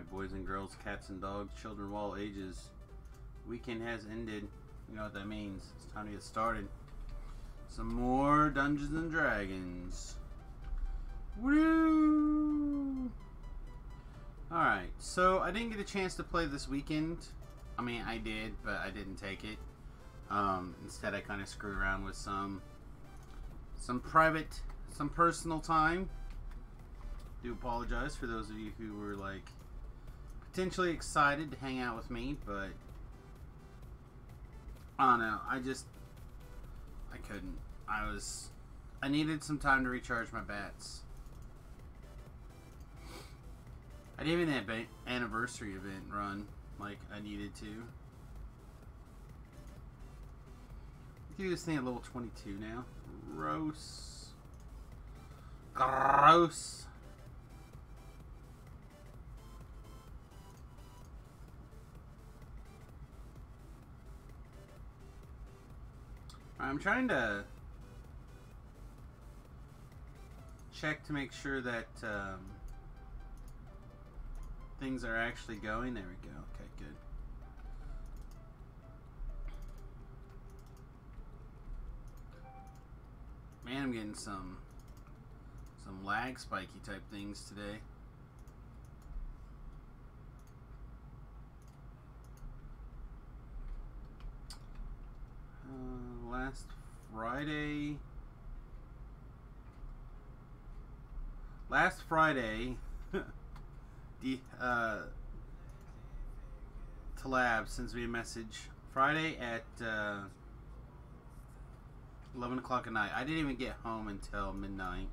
Alright, boys and girls, cats and dogs, children of all ages. Weekend has ended. You know what that means. It's time to get started. Some more Dungeons and Dragons. Woo! Alright, so I didn't get a chance to play this weekend. I mean, I did, but I didn't take it. Instead, I kind of screwed around with some personal time. Do apologize for those of you who were like potentially excited to hang out with me, but I don't know. I couldn't. I needed some time to recharge my bats. I didn't even have an anniversary event run like I needed to. Do this thing at level 22 now. Gross. Gross. I'm trying to check to make sure that things are actually going. There we go. Okay, good. Man, I'm getting some lag spiky type things today. Last Friday, Talab sends me a message. Friday at 11 o'clock at night. I didn't even get home until midnight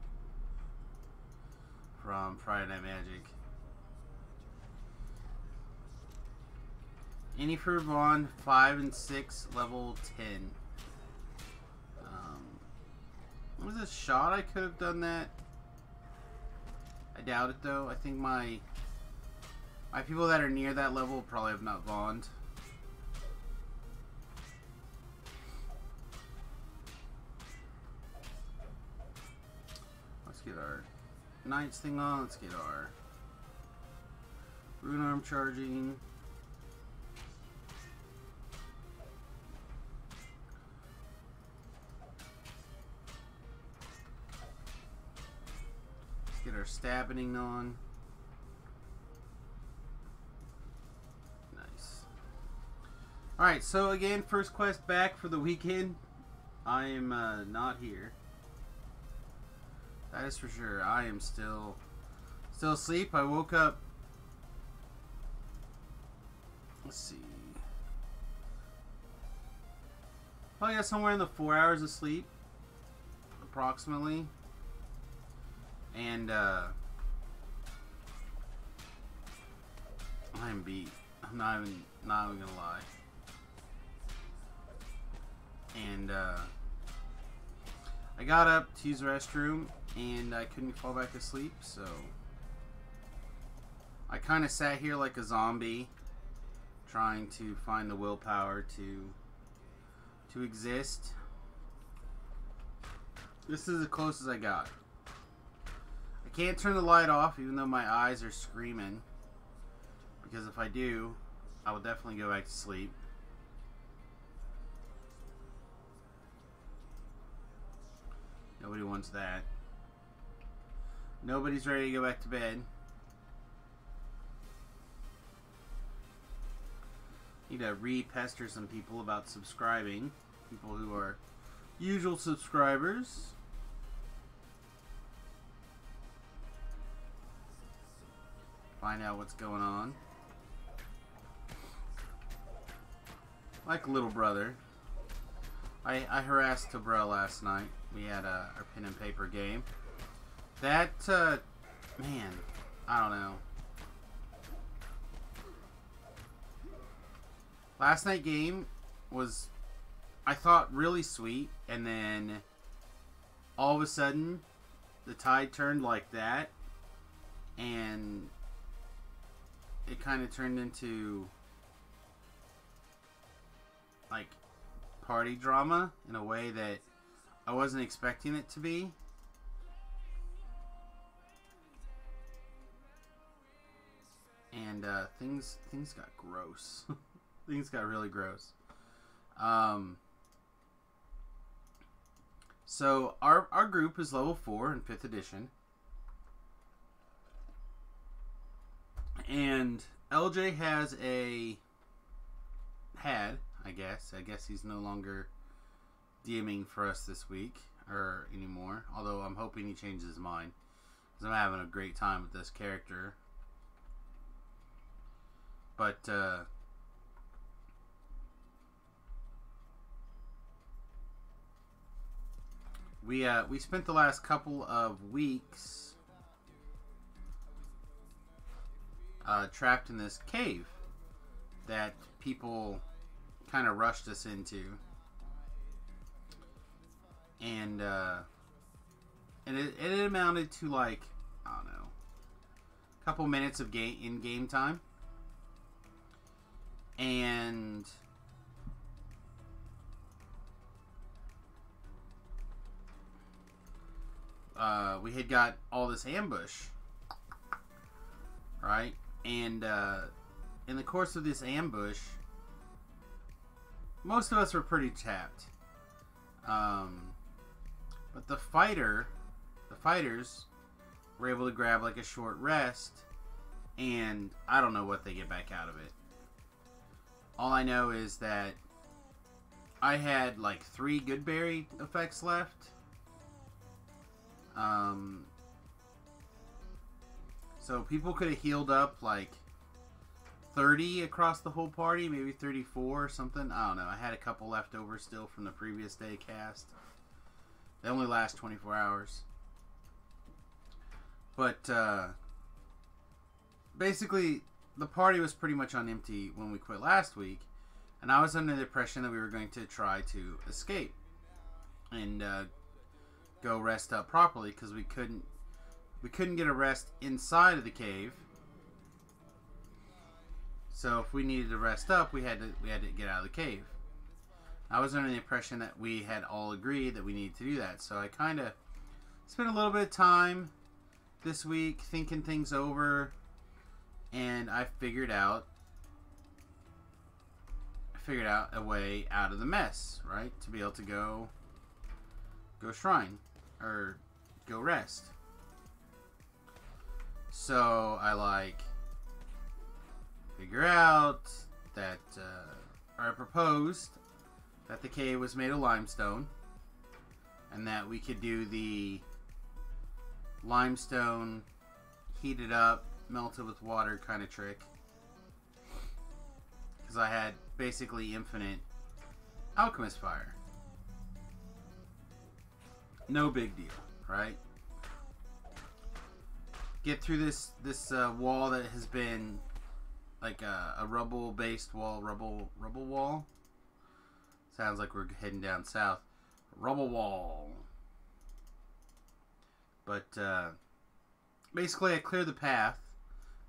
from Friday Night Magic. Any for Vaughn, 5 and 6, level 10. Was a shot I could have done that? I doubt it though. I think my people that are near that level probably have not vaughned. Let's get our Knights thing on. Let's get our Rune Arm charging. Get our stabbing on. Nice. Alright, so again, first quest back for the weekend. I am not here. That is for sure. I am still asleep. I woke up. Let's see. Probably got somewhere in the 4 hours of sleep. Approximately. And I'm beat. I'm not even gonna lie. And I got up to use the restroom and I couldn't fall back asleep, so I kind of sat here like a zombie, trying to find the willpower to exist. This is as close as I got. Can't turn the light off even though my eyes are screaming, because if I do, I will definitely go back to sleep. Nobody wants that. Nobody's ready to go back to bed. Need to re-pester some people about subscribing. People who are usual subscribers. Find out what's going on. Like a little brother. I harassed Cabrel last night. We had our pen and paper game. That, man, I don't know. Last night game was, I thought, really sweet. And then, all of a sudden, the tide turned like that. And it kind of turned into like party drama in a way that I wasn't expecting it to be. and things got gross. Things got really gross. So our group is level 4 in 5th edition. And LJ has I guess he's no longer DMing for us this week or anymore. Although I'm hoping he changes his mind, because I'm having a great time with this character. But we spent the last couple of weeks trapped in this cave that people kind of rushed us into, and it amounted to, like, I don't know, a couple minutes of game time, and we had got all this ambush, right? And in the course of this ambush, most of us were pretty tapped. But the fighters were able to grab like a short rest, and I don't know what they get back out of it. All I know is that I had like 3 good berry effects left. So people could have healed up like 30 across the whole party, maybe 34 or something. I don't know. I had a couple left over still from the previous day cast. They only last 24 hours. But basically, the party was pretty much on empty when we quit last week, and I was under the impression that we were going to try to escape and go rest up properly, because we couldn't get a rest inside of the cave. So if we needed to rest up, we had to get out of the cave. I was under the impression that we had all agreed that we needed to do that. So I kind of spent a little bit of time this week thinking things over, and I figured out a way out of the mess, right? To be able to go shrine or go rest. So I figure out that I proposed that the cave was made of limestone, and that we could do the limestone heated up, melted with water kind of trick, because I had basically infinite alchemist fire. No big deal, right? Get through this wall that has been like a rubble-based wall, rubble wall. Sounds like we're heading down south. Rubble wall. But basically, I cleared the path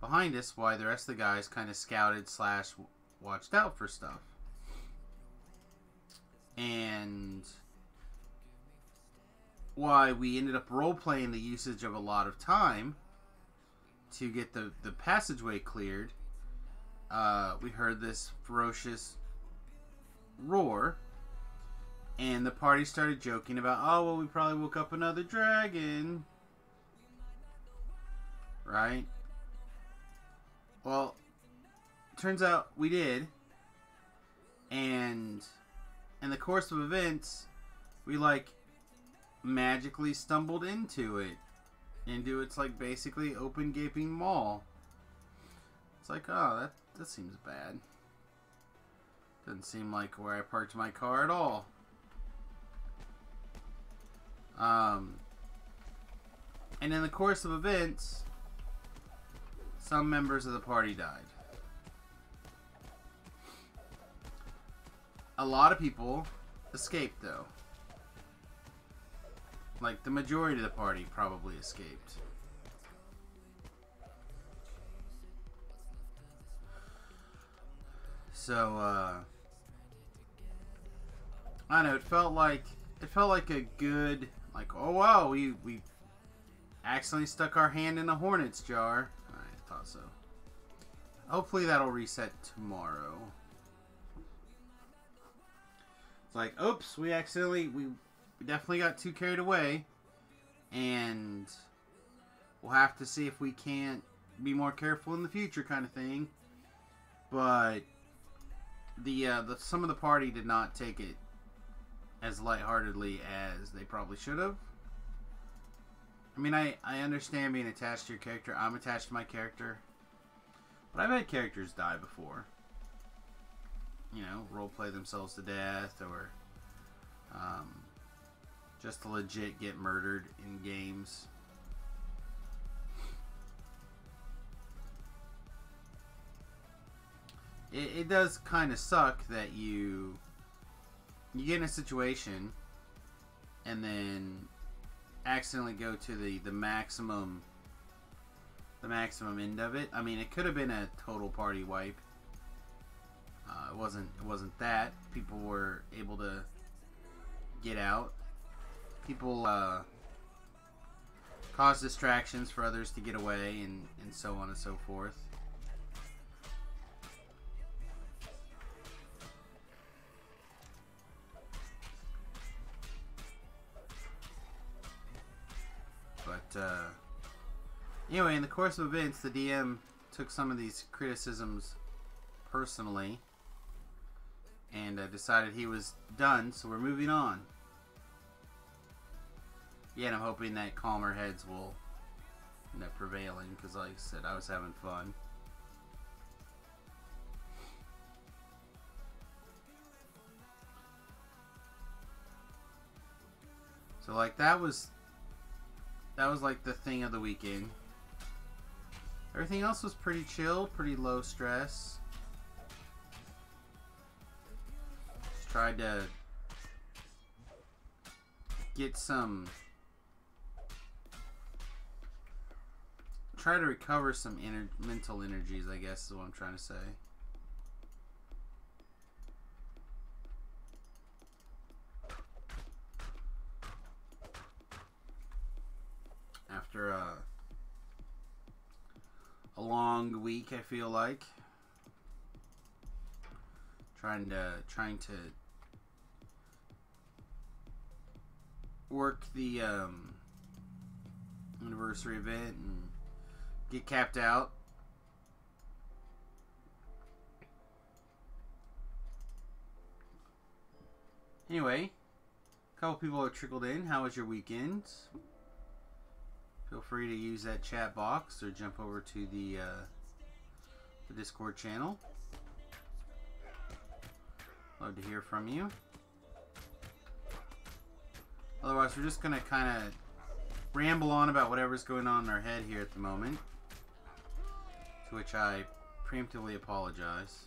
behind us while the rest of the guys kind of scouted / watched out for stuff. And why we ended up role-playing the usage of a lot of time to get the passageway cleared. We heard this ferocious roar, and the party started joking about, oh, well, we probably woke up another dragon, right? Well, turns out we did, and in the course of events, we magically stumbled into its basically open gaping maw. It's like, oh, that seems bad. Doesn't seem like where I parked my car at all. And in the course of events, some members of the party died. A lot of people escaped, though. The majority of the party probably escaped. So, I don't know, it felt like a good, oh wow, we accidentally stuck our hand in a hornet's jar. I thought so. hopefully that'll reset tomorrow. It's like, oops, we definitely got too carried away, and we'll have to see if we can't be more careful in the future, kind of thing. But the some of the party did not take it as lightheartedly as they probably should have. I mean, I understand being attached to your character. I'm attached to my character. But I've had characters die before. You know, roleplay themselves to death, or just to legit get murdered in games. It does kind of suck that you get in a situation and then accidentally go to the maximum end of it. I mean, it could have been a total party wipe. It wasn't that. People were able to get out. People caused distractions for others to get away, and so on and so forth. But anyway, in the course of events, the DM took some of these criticisms personally and decided he was done, so we're moving on. Yeah, and I'm hoping that calmer heads will end up prevailing, because like I said, I was having fun. So like that was like the thing of the weekend. Everything else was pretty chill, pretty low stress. Just tried to get try to recover some mental energies, I guess is what I'm trying to say. After a long week, I feel like trying to work the anniversary event and get capped out. Anyway, a couple people have trickled in. How was your weekend? Feel free to use that chat box or jump over to the Discord channel. Love to hear from you. Otherwise, we're just going to kind of ramble on about whatever's going on in our head here at the moment. To which I preemptively apologize.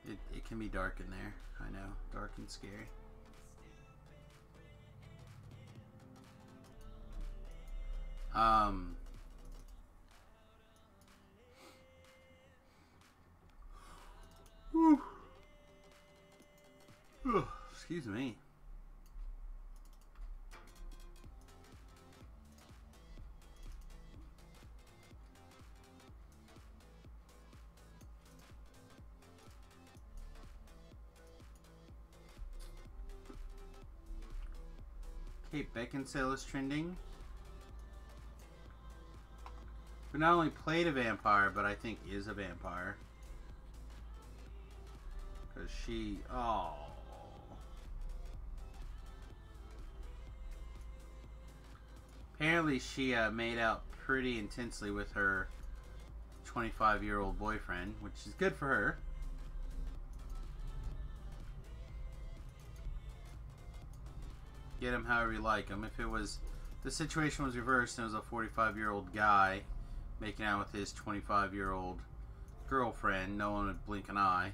It can be dark in there. I know. Dark and scary. Excuse me. Kate Beckinsale is trending. Who not only played a vampire, but I think is a vampire. Because she... Oh. Apparently she made out pretty intensely with her 25-year-old boyfriend, which is good for her. Get him however you like him. If it was... The situation was reversed and it was a 45-year-old guy making out with his 25-year-old girlfriend, no one would blink an eye.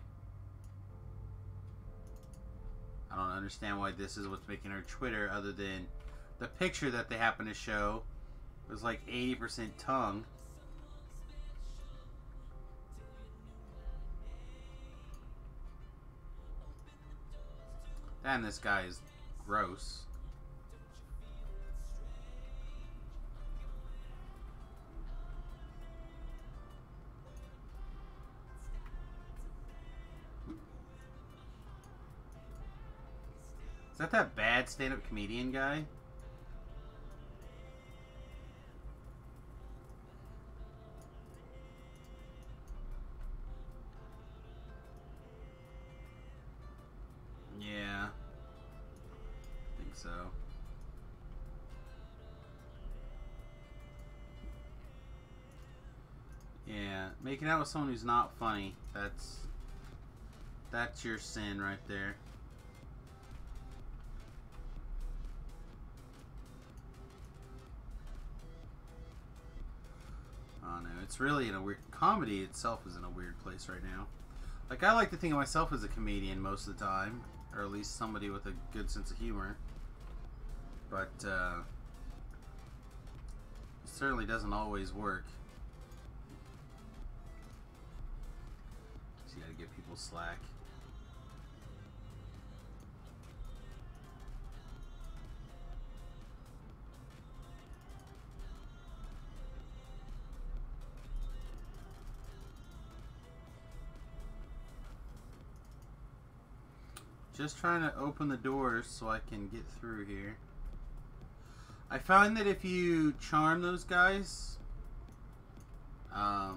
I don't understand why this is what's making her Twitter, other than the picture that they happen to show was like 80% tongue. And this guy is gross. Is that bad stand-up comedian guy? Yeah. I think so. Yeah. Making out with someone who's not funny. That's your sin right there. Oh no, it's really in a weird... Comedy itself is in a weird place right now. Like, I like to think of myself as a comedian most of the time. Or at least somebody with a good sense of humor. But, it certainly doesn't always work. So you gotta give people slack. Just trying to open the doors so I can get through here. I found that if you charm those guys... wow.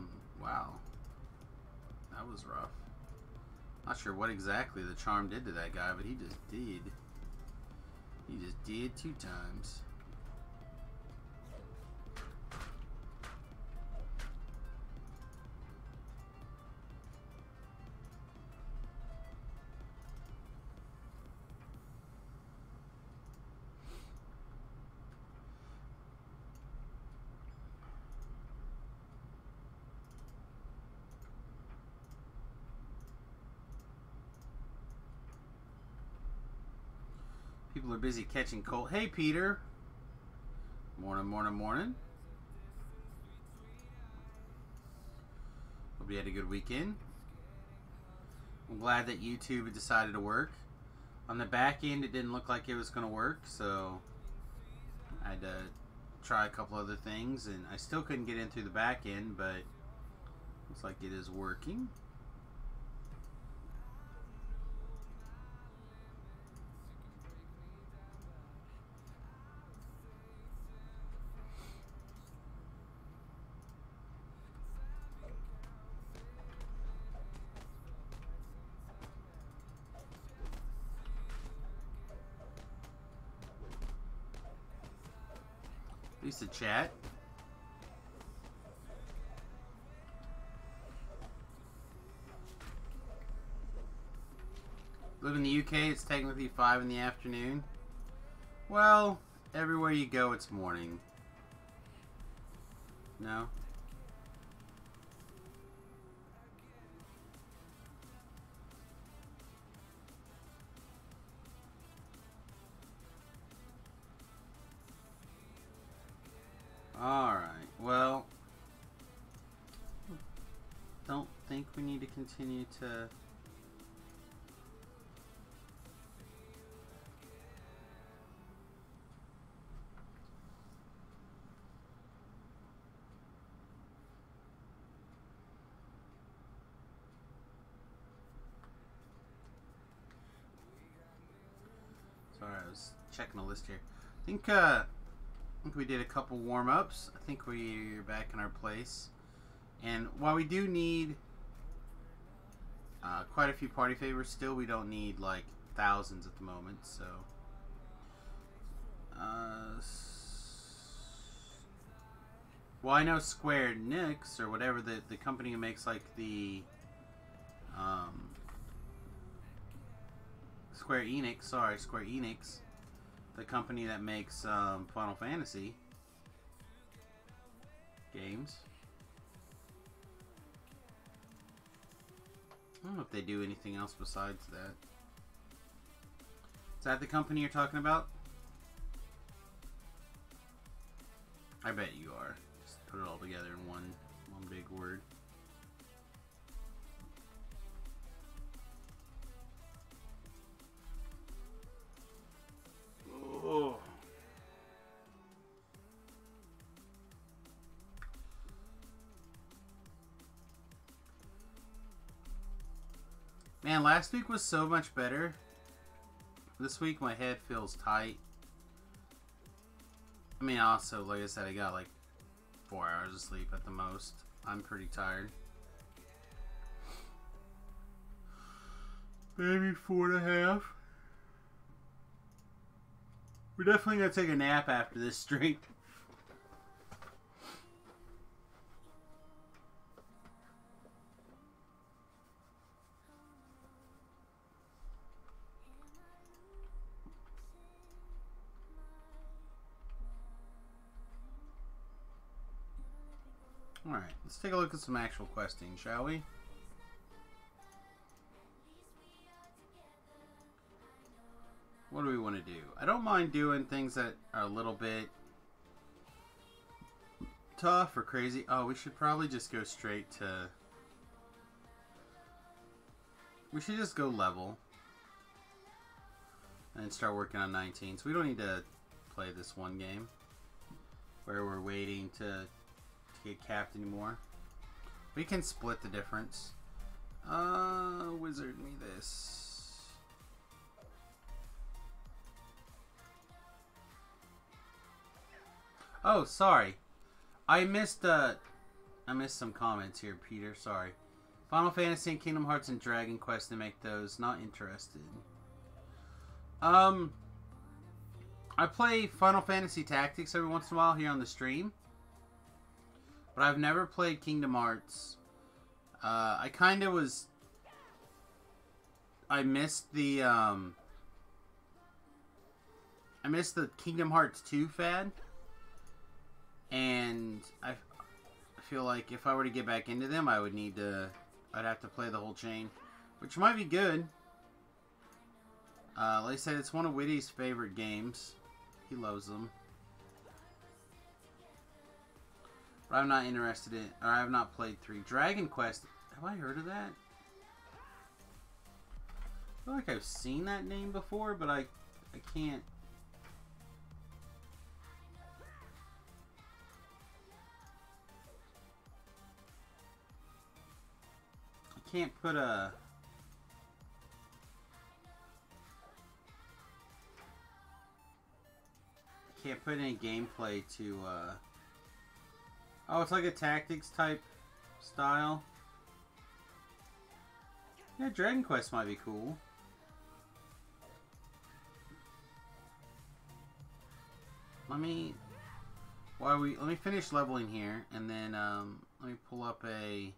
That was rough. Not sure what exactly the charm did to that guy, but he just did. He just did 2 times. People are busy catching cold. Hey, Peter. Morning, morning, morning. Hope you had a good weekend. I'm glad that YouTube decided to work. On the back end, it didn't look like it was going to work, so I had to try a couple other things, and I still couldn't get in through the back end, but looks like it is working. At least the chat. Live in the UK, it's technically 5 in the afternoon. Well, everywhere you go, it's morning. No? Alright, well, don't think we need to continue to... Sorry, I was checking the list here. I think we did a couple warm-ups. I think we're back in our place. And while we do need quite a few party favors, still we don't need like thousands at the moment. So, well, I know Square Enix or whatever the company who makes like the Square Enix, the company that makes Final Fantasy games. I don't know if they do anything else besides that. Is that the company you're talking about? I bet you are. Just put it all together in one big word. Oh. Man, last week was so much better. This week my head feels tight. I mean, also, like I said, I got like 4 hours of sleep at the most. I'm pretty tired. Maybe 4.5. We're definitely gonna take a nap after this stream. Alright, let's take a look at some actual questing, shall we? What do we want to do? I don't mind doing things that are a little bit tough or crazy. Oh, we should probably just go straight to... We should just go level. And start working on 19. So we don't need to play this one game where we're waiting to get capped anymore. We can split the difference. Wizard me this. Oh, sorry. I missed some comments here, Peter. Sorry. Final Fantasy and Kingdom Hearts and Dragon Quest to make those. Not interested. I play Final Fantasy Tactics every once in a while here on the stream. But I've never played Kingdom Hearts. I kind of was... I missed the Kingdom Hearts 2 fad. And I feel like if I were to get back into them, I would need to... I'd have to play the whole chain. Which might be good. Like I said, it's one of Whitty's favorite games. He loves them. But I'm not interested in... Or I have not played 3. Dragon Quest. Have I heard of that? I feel like I've seen that name before, but I can't... Can't put a... Can't put any gameplay to, Oh, it's like a tactics type style. Yeah, Dragon Quest might be cool. Let me finish leveling here, and then, let me pull up a...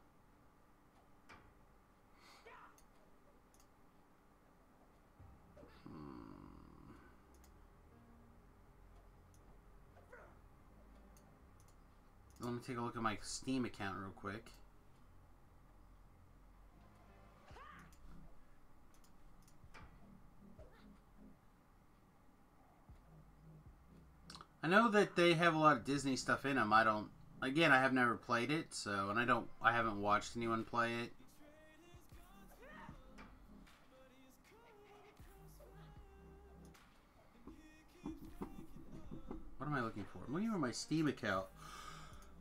Let me take a look at my Steam account real quick. I know that they have a lot of Disney stuff in them. Again, I have never played it, so, and I haven't watched anyone play it. What am I looking for? I'm looking for my Steam account.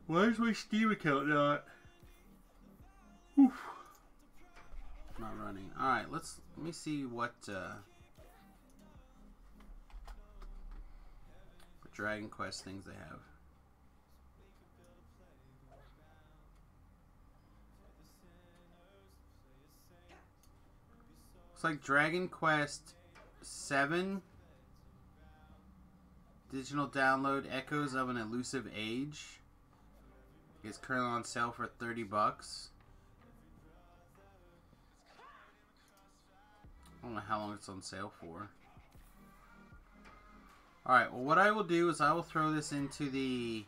Why is my Steam account not? Oof. Not running. Alright, let me see what Dragon Quest things they have. Looks like Dragon Quest 7 digital download Echoes of an Elusive Age is currently on sale for $30. I don't know how long it's on sale for. Alright, well what I will do is I will throw this into the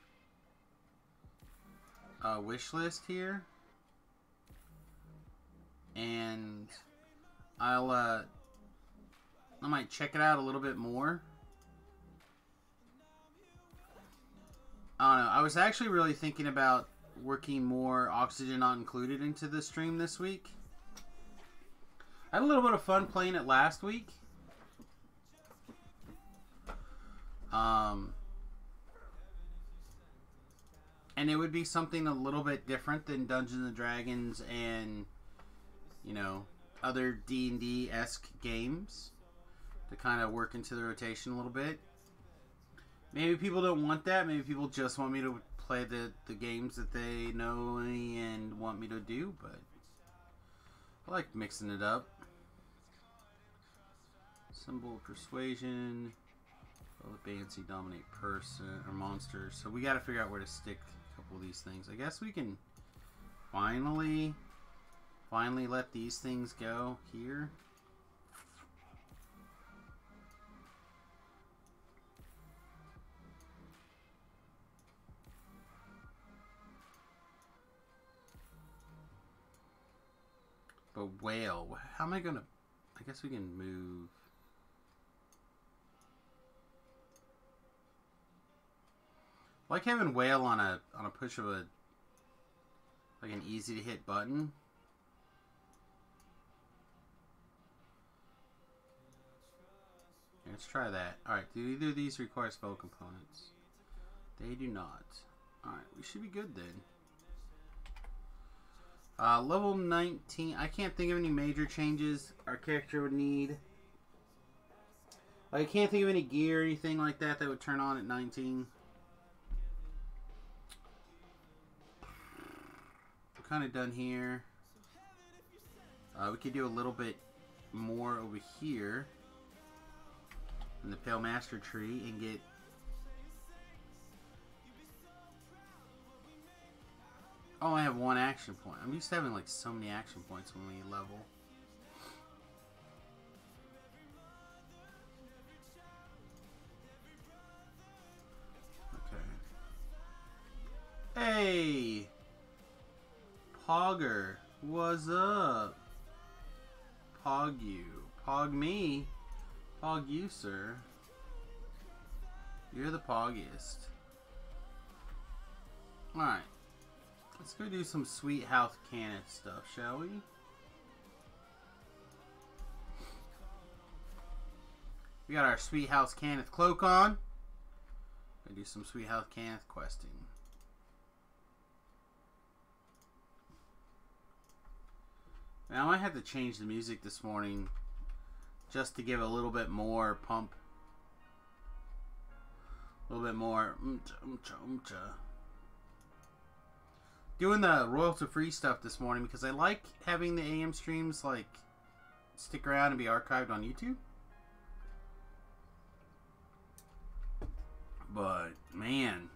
wish list here. And I might check it out a little bit more. I don't know. I was actually really thinking about working more Oxygen Not Included into the stream this week. I had a little bit of fun playing it last week. And it would be something a little bit different than Dungeons and Dragons and, you know, other D&D-esque games. to kind of work into the rotation a little bit. Maybe people don't want that. Maybe people just want me to play the games that they know and want me to do, but I like mixing it up. Symbol of persuasion. Fancy dominate person or monsters. So we got to figure out where to stick a couple of these things. I guess we can finally let these things go here. But whale, how am I gonna? I guess we can move. I like having whale on a push of a like an easy to hit button. Let's try that. Alright, do either of these require spell components? They do not. Alright, we should be good then. Level 19. I can't think of any major changes our character would need. I can't think of any gear or anything like that that would turn on at 19. Kind of done here. We could do a little bit more over here in the Pale Master Tree and get oh, I have one action point. I'm used to having like so many action points when we level. Okay. Hey! Pogger, what's up? Pog you. Pog me. Pog you, sir. You're the poggiest. Alright. Let's go do some Sweet House Cannon stuff, shall we? We got our Sweet House Cannith cloak on. Gonna do some Sweet House Cannith questing. Now, I might have to change the music this morning just to give a little bit more pump. A little bit more doing the royalty free stuff this morning because I like having the AM streams like stick around and be archived on YouTube. But man,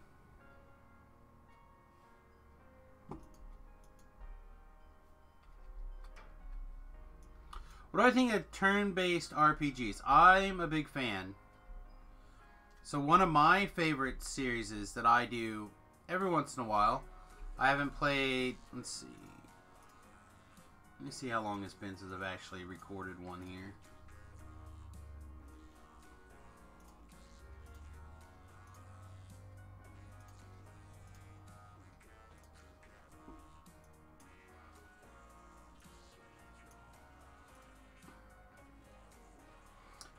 what do I think of turn-based RPGs? I'm a big fan. So one of my favorite series is that I do every once in a while. I haven't played, let's see. Let me see how long it's been since I've actually recorded one here.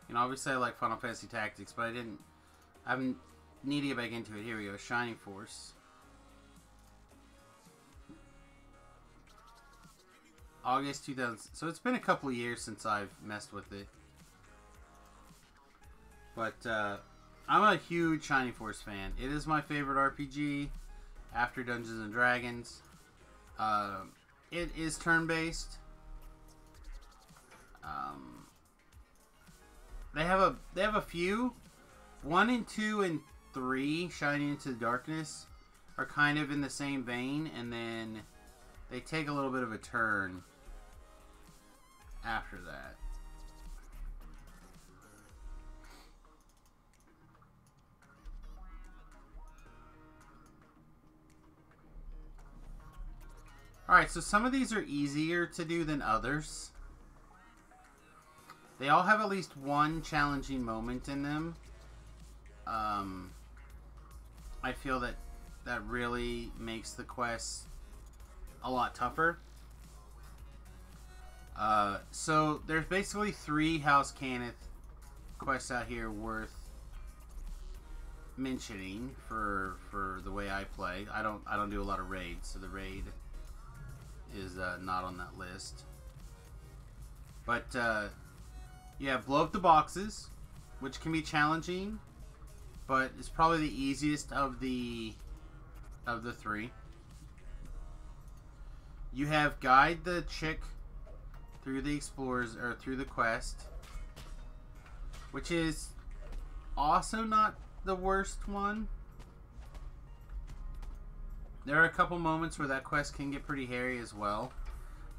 You know, obviously I like Final Fantasy Tactics, but I need to get back into it. Here we go, Shining Force. August 2000. So it's been a couple of years since I've messed with it. But I'm a huge Shining Force fan. It is my favorite RPG after Dungeons and Dragons. It is turn-based. They have a few. 1 and 2 and 3, Shining into the Darkness, are kind of in the same vein, and then they take a little bit of a turn after that. Alright, so some of these are easier to do than others. They all have at least one challenging moment in them. I feel that really makes the quest a lot tougher. So there's basically 3 House Cannith quests out here worth mentioning for the way I play. I don't do a lot of raids, so the raid is not on that list. But You have blow up the boxes, which can be challenging, but it's probably the easiest of the three. You have guide the chick through the explorers or through the quest, which is also not the worst one. There are a couple moments where that quest can get pretty hairy as well,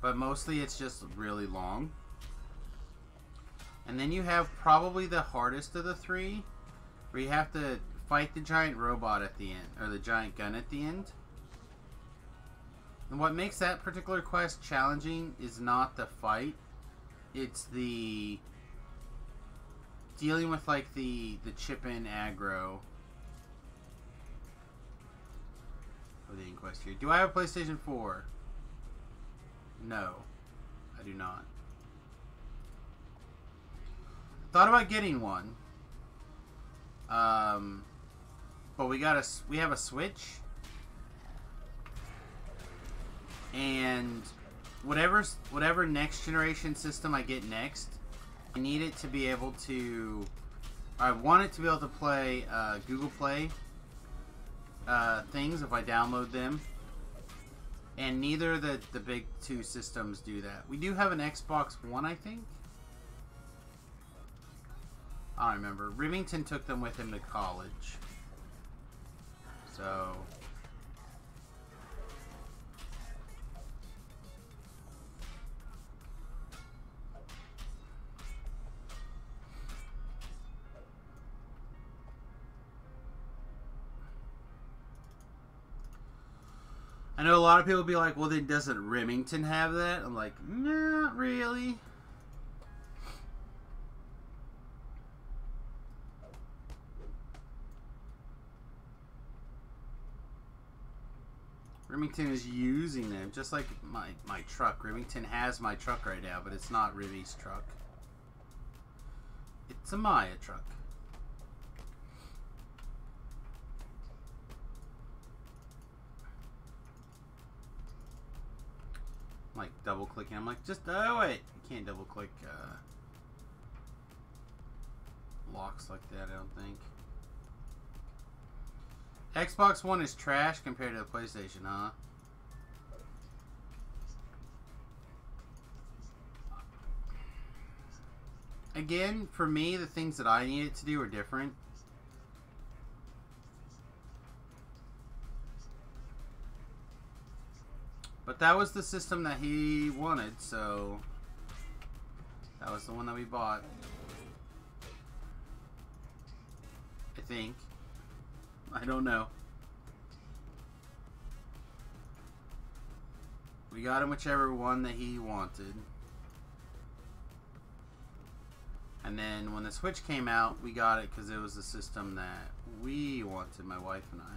but mostly it's just really long. And then you have probably the hardest of the three, where you have to fight the giant robot at the end, or the giant gun at the end. And what makes that particular quest challenging is not the fight, it's the dealing with like the chip-in aggro of the quest here. Do I have a PlayStation 4? No, I do not. Thought about getting one, but we have a Switch, and whatever next generation system I get next, I need it to be able to. I want it to be able to play Google Play things if I download them, and neither of the big two systems do that. We do have an Xbox One, I think. I don't remember. Remington took them with him to college. So I know a lot of people be like, well, then doesn't Remington have that? I'm like, not really. Remington is using them, just like my truck. Remington has my truck right now, but it's not Rivy's truck. It's a Maya truck. I'm like double clicking. I'm like, just oh wait, you can't double click locks like that. I don't think. Xbox One is trash compared to the PlayStation, huh? Again, for me, the things that I need it to do are different. But that was the system that he wanted, so that was the one that we bought. I think. I don't know. We got him whichever one that he wanted. And then when the Switch came out, we got it because it was the system that we wanted, my wife and I.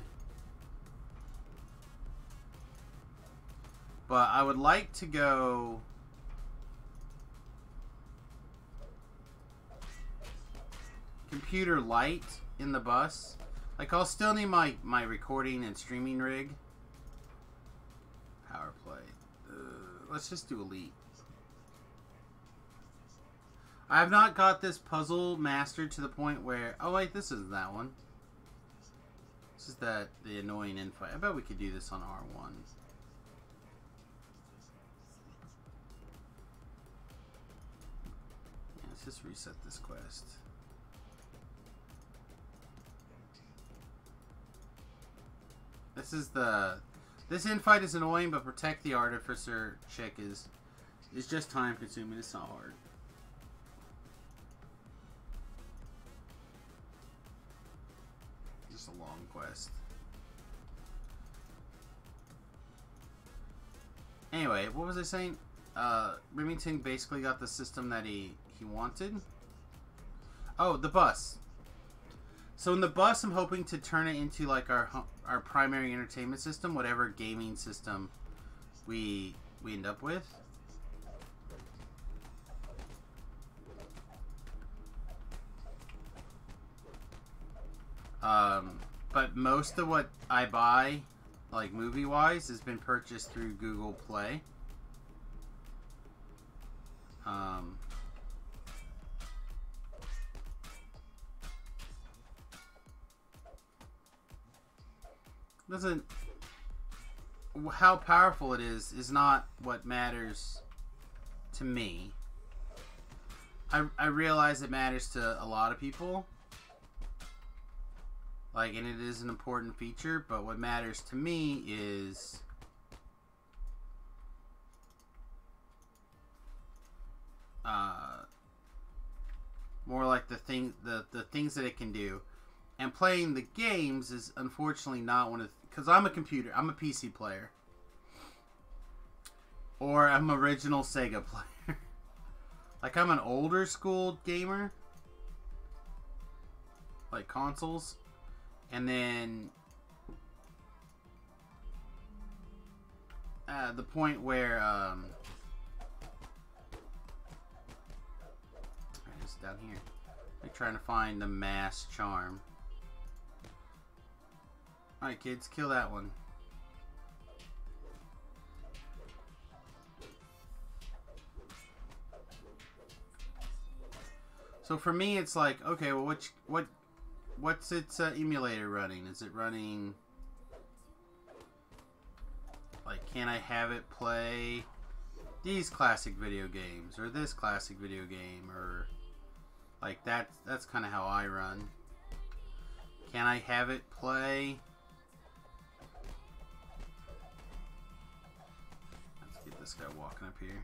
But I would like to go computer light in the bus. Like, I'll still need my recording and streaming rig. Power play. Let's just do Elite. I have not got this puzzle mastered to the point where... Oh, wait, this isn't that one. This is the annoying infight. I bet we could do this on R1. Yeah, let's just reset this quest. This infight is annoying, but protect the artificer chick is just time consuming. It's not hard. Just a long quest. Anyway, what was I saying? Remington basically got the system that he wanted. Oh, the bus. So in the bus, I'm hoping to turn it into like our primary entertainment system, whatever gaming system we end up with. But most of what I buy, like movie-wise, has been purchased through Google Play. doesn't. How powerful it is not what matters to me. I realize it matters to a lot of people. Like, and it is an important feature, but what matters to me is more like the things that it can do. And playing the games is unfortunately not one of, because I'm a PC player. Or I'm original Sega player. Like, I'm an older school gamer. Like consoles. And then the point where it's down here. Like trying to find the mass charm. Alright, kids, kill that one. So for me, it's like, okay, well, what's its emulator running? Is it running, like, can I have it play these classic video games or this classic video game, or like that's kind of how I run. Can I have it play? Let's get this guy walking up here.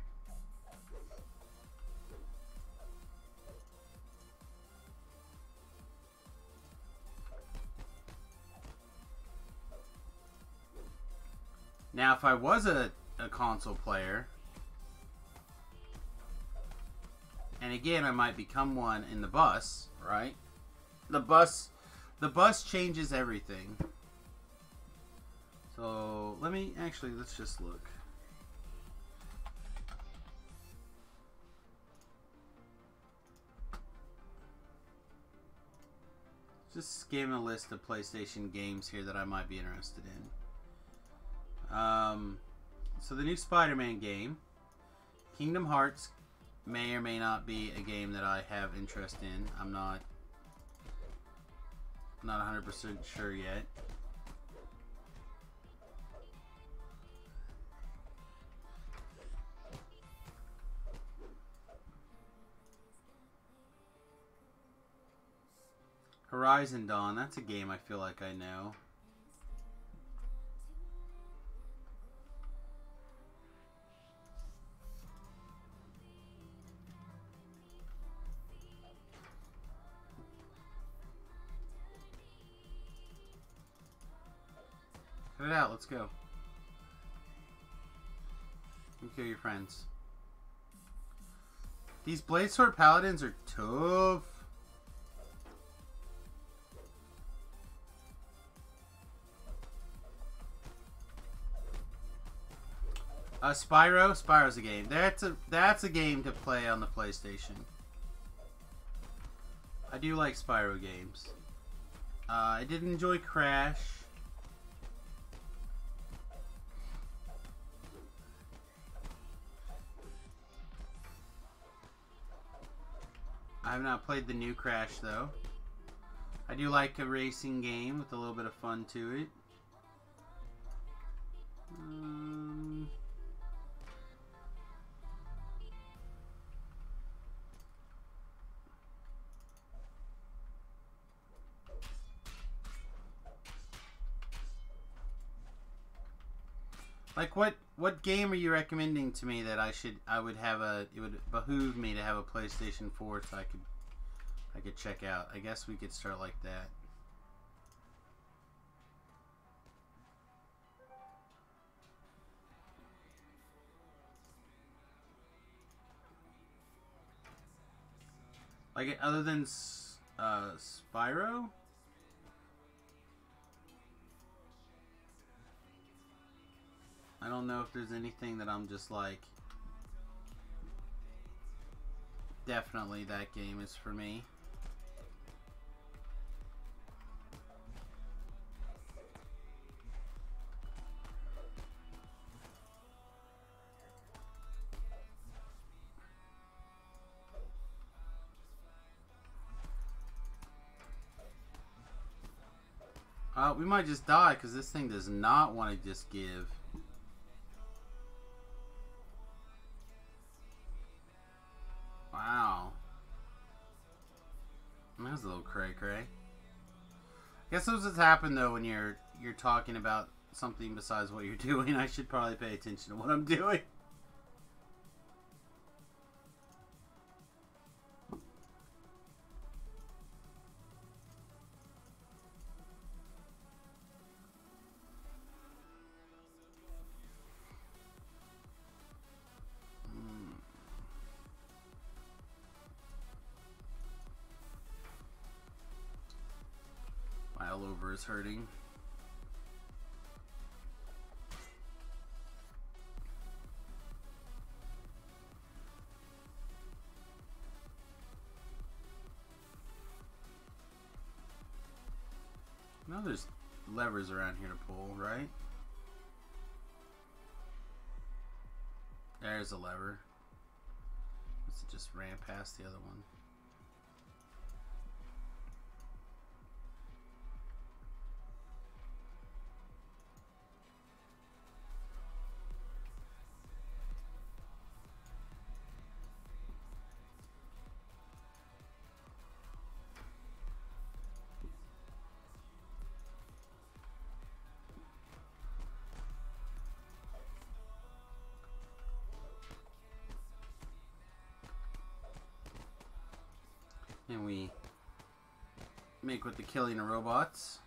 Now, if I was a console player, and again, I might become one in the bus, right? The bus changes everything. So, let's just look. Just skim a list of PlayStation games here that I might be interested in. So the new Spider-Man game, Kingdom Hearts, may or may not be a game that I have interest in. I'm not 100% sure yet. Horizon Dawn, that's a game I feel like I know. Cut it out, let's go. You kill your friends. These Blade Sword Paladins are tough. Spyro's a game. That's a game to play on the PlayStation. I do like Spyro games. I did enjoy Crash. I have not played the new Crash though. I do like a racing game with a little bit of fun to it. Like what game are you recommending to me that it would behoove me to have a PlayStation 4 so I could check out? I guess we could start like that. Like other than Spyro? I don't know if there's anything that I'm just like, definitely that game is for me. We might just die because this thing does not want to just give. Wow. That was a little cray-cray. I guess those what's happen though when you're talking about something besides what you're doing. I should probably pay attention to what I'm doing. My all over is hurting. No, there's levers around here to pull, right? There's a lever. Let's just ran past the other one. And we make with the killing of robots.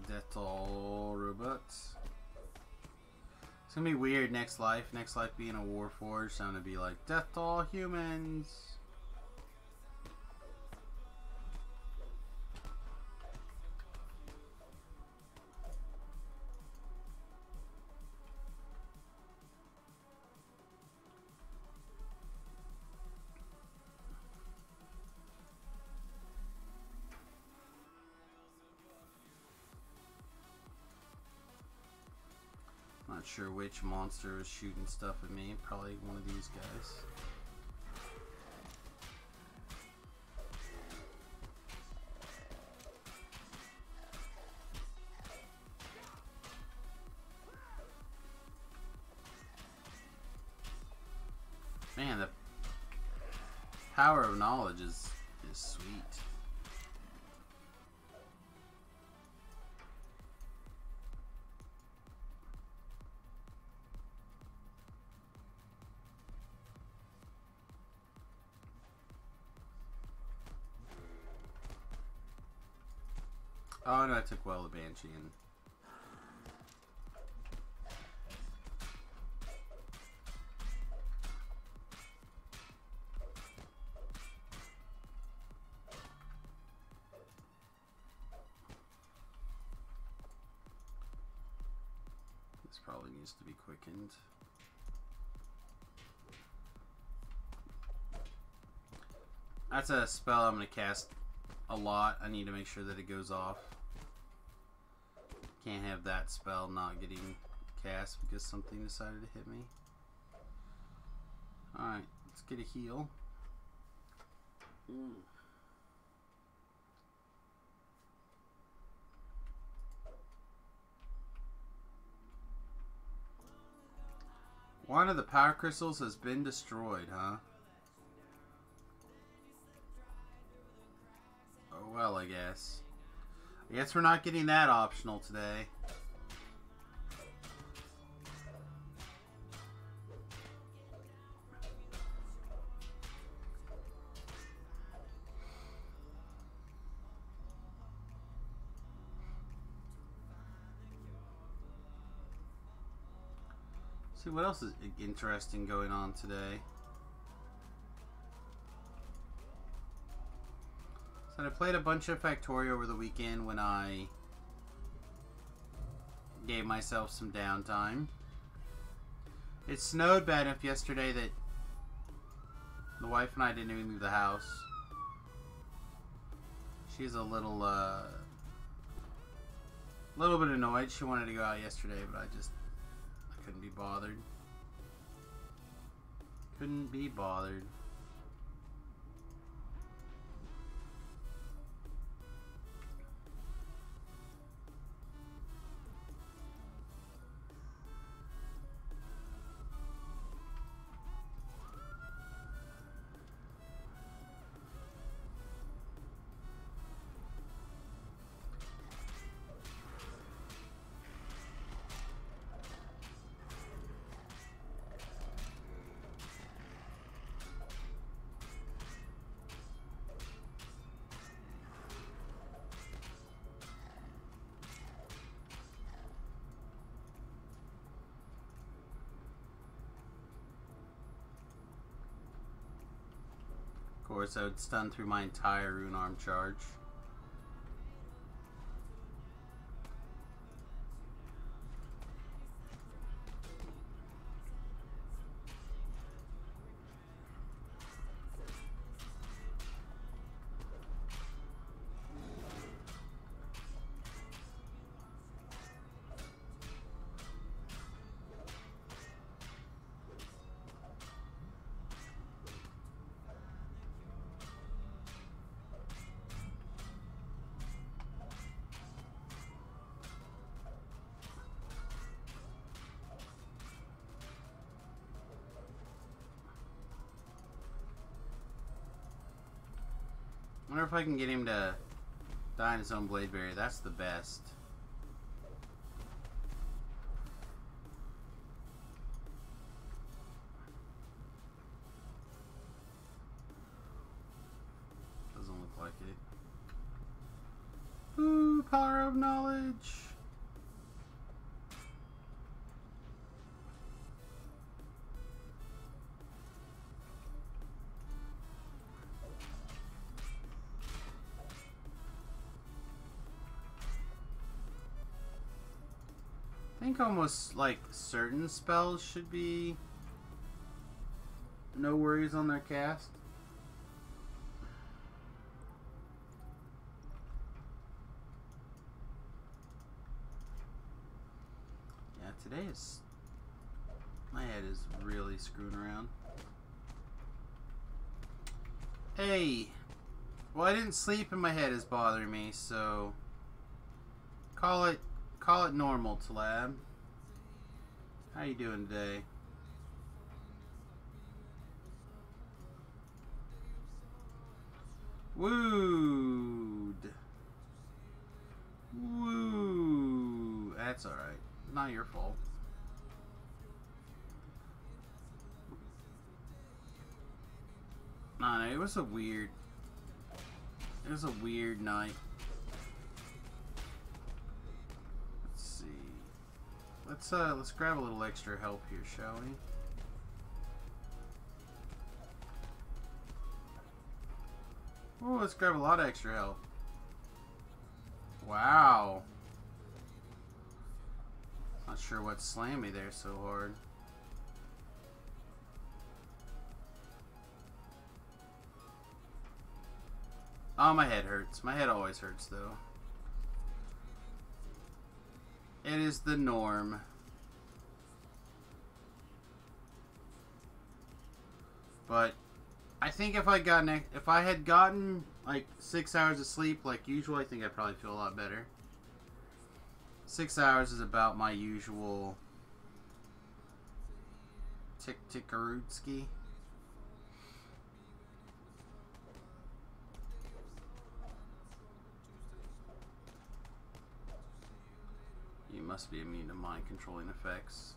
Death to all robots. It's gonna be weird next life. Next life being a warforged, so I'm gonna be like, death to all humans. Not sure which monster was shooting stuff at me. Probably one of these guys. Man, the power of knowledge is sweet. Oh no, I took well the Banshee and this probably needs to be quickened. That's a spell I'm going to cast a lot. I need to make sure that it goes off. Can't have that spell not getting cast because something decided to hit me. Alright, let's get a heal. One of the power crystals has been destroyed, huh? Oh well, I guess. I guess we're not getting that optional today. See what else is interesting going on today. So I played a bunch of Factorio over the weekend when I gave myself some downtime. It snowed bad enough yesterday that the wife and I didn't even leave the house. She's a little bit annoyed. She wanted to go out yesterday, but I couldn't be bothered. Couldn't be bothered. for, so it's stun through my entire Rune Arm charge. I wonder if I can get him to die in his own Blade Berry. That's the best. Doesn't look like it. Ooh, power of knowledge. I think almost like certain spells should be no worries on their cast. Yeah, today is... my head is really screwing around. Hey! Well, I didn't sleep and my head is bothering me, so... Call it normal, Talab. How you doing today? Wooed. Woo. That's alright. Not your fault. Nah, no, it was a weird night. Let's grab a little extra help here, shall we? Oh, let's grab a lot of extra help. Wow. Not sure what slammed me there so hard. Oh, my head hurts. My head always hurts, though. It is the norm. But I think if I had gotten like 6 hours of sleep like usual, I think I'd probably feel a lot better. 6 hours is about my usual tick-tickarootsky. You must be immune to mind controlling effects.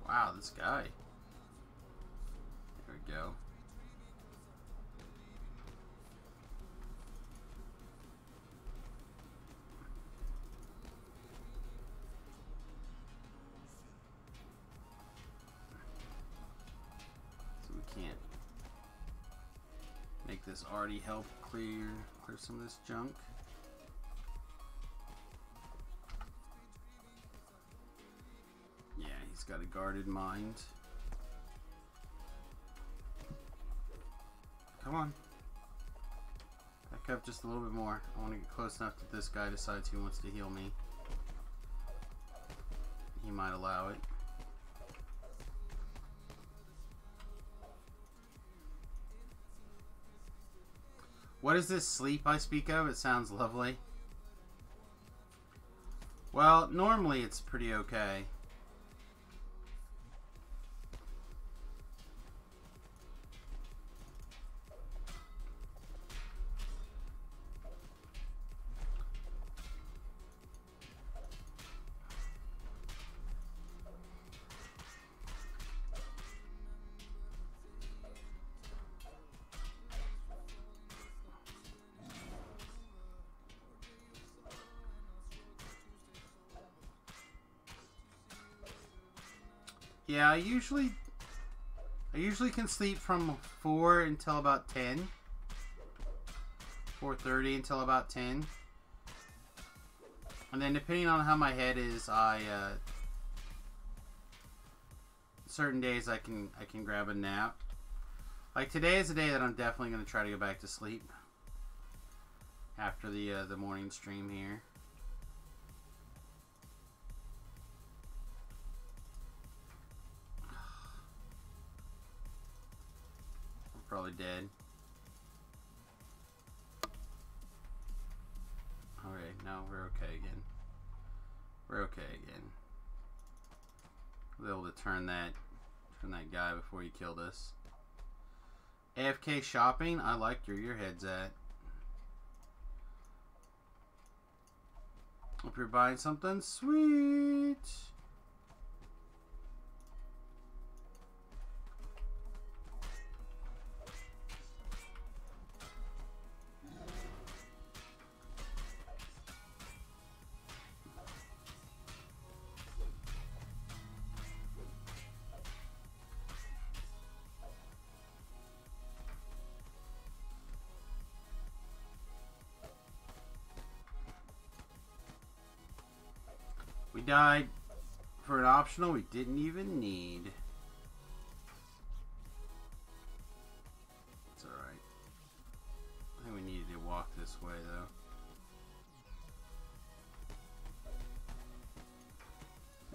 Wow, this guy. There we go. So we can't make this already help clear some of this junk. Yeah, he's got a guarded mind. Come on. Back up just a little bit more. I want to get close enough that this guy decides he wants to heal me. He might allow it. What is this sleep I speak of? It sounds lovely. Well, normally it's pretty okay. Yeah, I usually can sleep from 4 until about 10. 4:30 until about 10. And then depending on how my head is, certain days I can grab a nap. Like today is a day that I'm definitely going to try to go back to sleep after the morning stream here. I'm probably dead. Alright, no, we're okay again. We're okay again. I was able to turn that guy before he killed us. AFK shopping? I like where your head's at. Hope you're buying something sweet. We died for an optional we didn't even need. It's alright. I think we needed to walk this way though.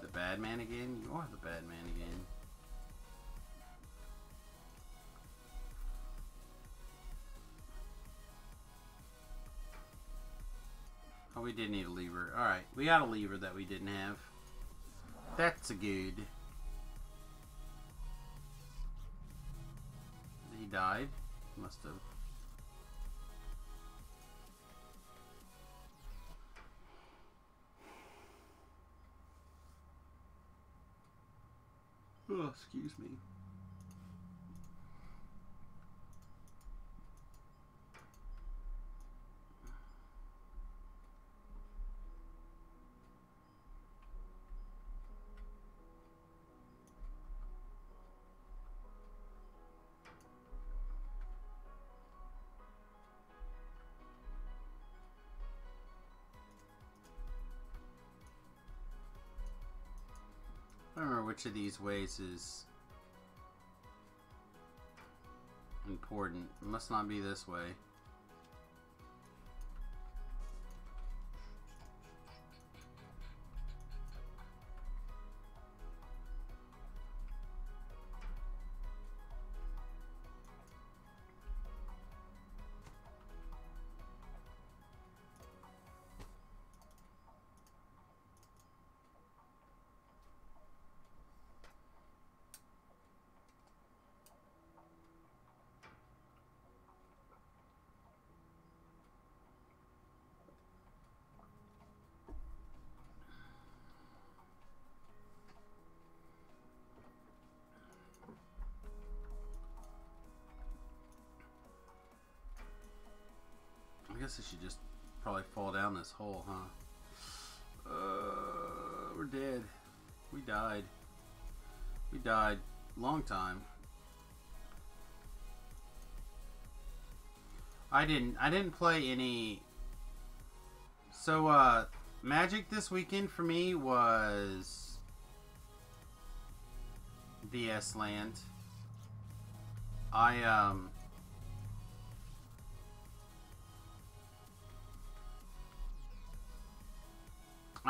The bad man again? You are the bad man again. Oh, we did need a lever. Alright, we got a lever that we didn't have. That's a good. He died. Must have. Oh, excuse me. I don't remember which of these ways is important. It must not be this way. I guess I should just probably fall down this hole, huh? We're dead. We died. We died. Long time. I didn't play any. So, Magic this weekend for me was BS Land. I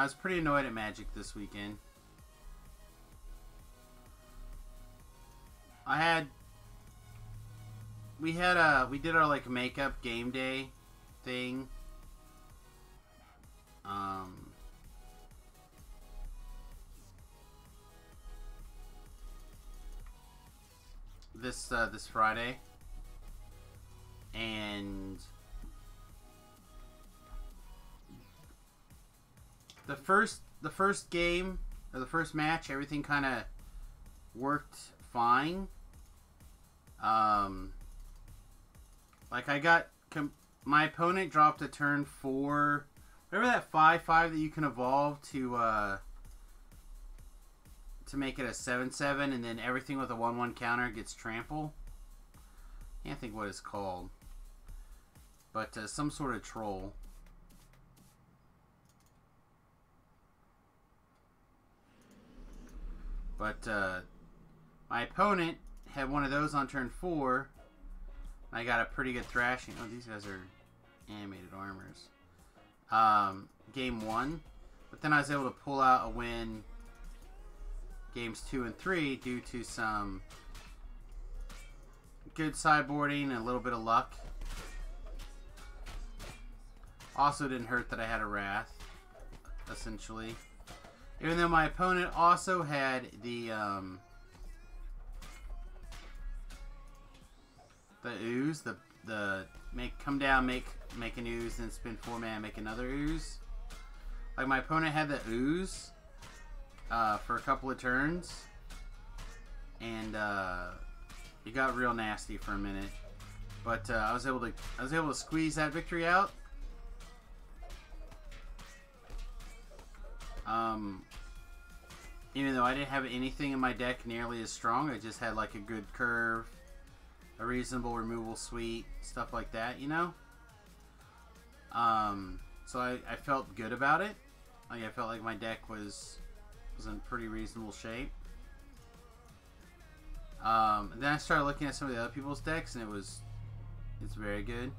was pretty annoyed at Magic this weekend. We did our like makeup game day thing. This Friday, and the first game or the first match, everything kind of worked fine. Like I got my opponent dropped a turn 4, whatever that 5/5 that you can evolve to to make it a 7/7, and then everything with a 1/1 counter gets trample. Can't think what it's called, but some sort of troll. But my opponent had one of those on turn 4. I got a pretty good thrashing. Oh, these guys are animated armors. Game 1. But then I was able to pull out a win games 2 and 3 due to some good sideboarding and a little bit of luck. Also didn't hurt that I had a Wrath, essentially. Even though my opponent also had the ooze, the come down, make an ooze, then spend 4 mana, make another ooze. Like my opponent had the ooze for a couple of turns, and it got real nasty for a minute. But I was able to squeeze that victory out. Even though I didn't have anything in my deck nearly as strong, I just had like a good curve, a reasonable removal suite, stuff like that, you know? So I felt good about it. Like I felt like my deck was in pretty reasonable shape. And then I started looking at some of the other people's decks, and it's very good.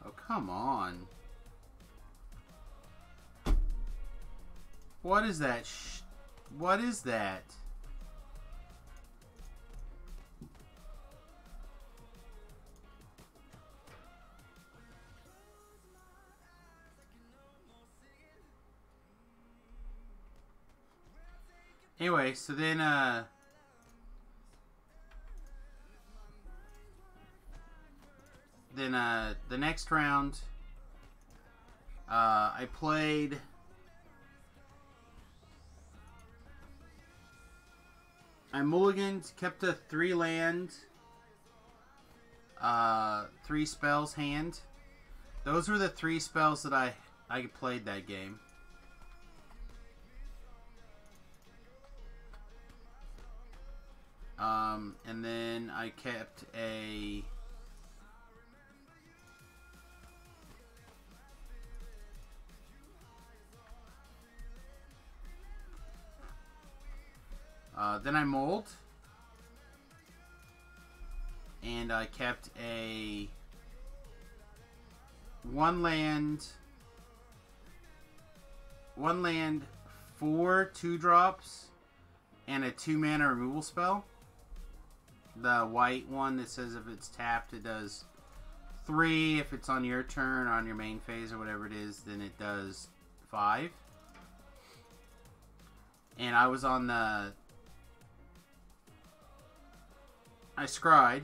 Oh, come on. What is that? What is that? Anyway, so then the next round I played I mulliganed, kept a 3-land, 3 spells hand. Those were the 3 spells that I played that game. And then I kept a then I mold, and I kept a 1 land, 4 2-drops, and a 2 mana removal spell. The white one that says if it's tapped, it does 3. If it's on your turn, or on your main phase, or whatever it is, then it does 5. And I was on the... I scryed.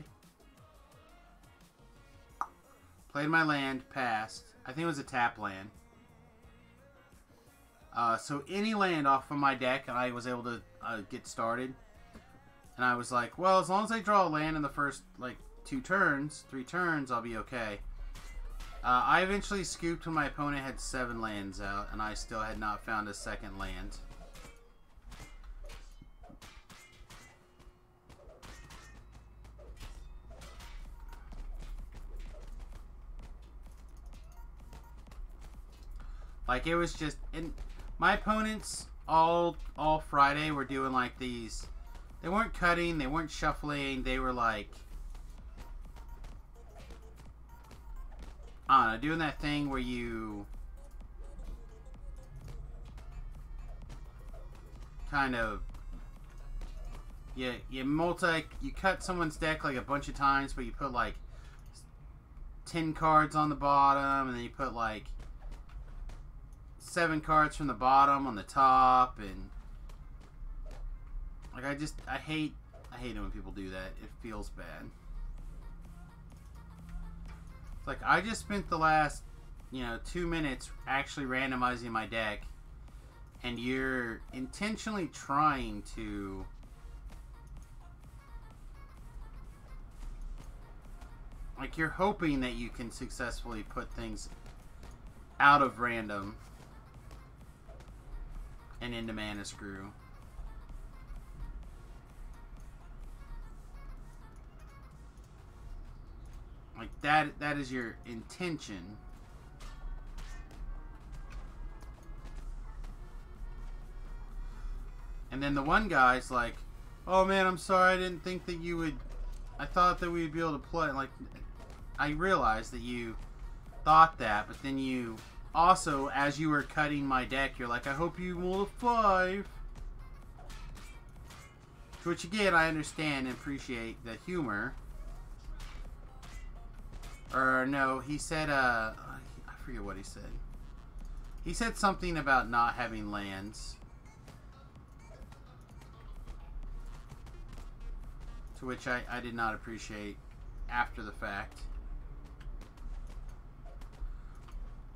Played my land, passed. I think it was a tap land. So any land off of my deck, and I was able to get started. And I was like, well, as long as I draw a land in the first, like, 3 turns, I'll be okay. I eventually scooped when my opponent had 7 lands out, and I still had not found a second land. Like, it was just... And my opponents all Friday were doing, like, these... They weren't cutting, they weren't shuffling, they were, like... I don't know, doing that thing where you... kind of... You cut someone's deck, like, a bunch of times, but you put, like... 10 cards on the bottom, and then you put, like... 7 cards from the bottom on the top, and like I hate it when people do that. It feels bad. It's like I just spent the last 2 minutes actually randomizing my deck, and you're intentionally trying to you're hoping that you can successfully put things out of random. and into Mana Screw. Like that is your intention. And then the one guy's like, "Oh man, I'm sorry. I didn't think that you would. I thought that we'd be able to play." Like, I realized that you thought that, but then you also, as you were cutting my deck, you're like, "I hope you roll a 5." To which again, I understand and appreciate the humor. Or no, he said, I forget what he said. He said something about not having lands. To which I did not appreciate after the fact.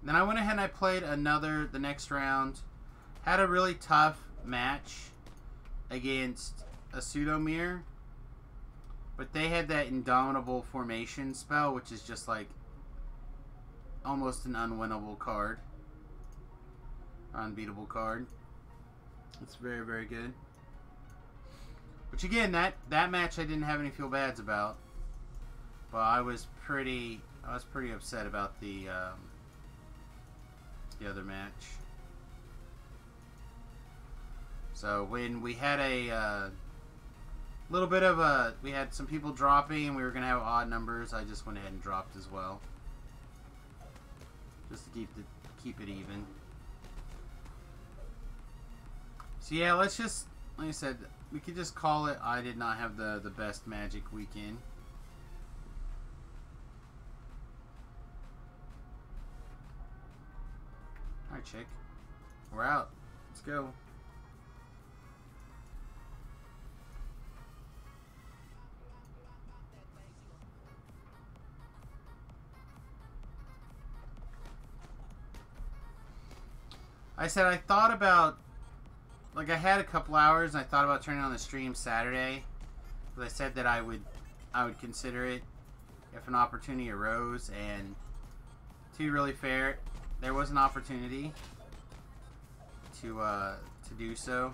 Then I went ahead and I played the next round. Had a really tough match against a Pseudomere. But they had that Indomitable Formation spell, which is just like almost an unwinnable card. Unbeatable card. It's very, very good. Which again, that match I didn't have any feel bads about. But I was pretty upset about the other match. So when we had a little bit of we had some people dropping and we were gonna have odd numbers, I just went ahead and dropped as well. Just to keep it even. So yeah, let's just, like I said, we could just call it I did not have the best Magic weekend. Alright, chick. We're out. Let's go. I said I thought about, like I had a couple hours and I thought about turning on the stream Saturday. But I said that I would consider it if an opportunity arose, and to be really fair, there was an opportunity to do so.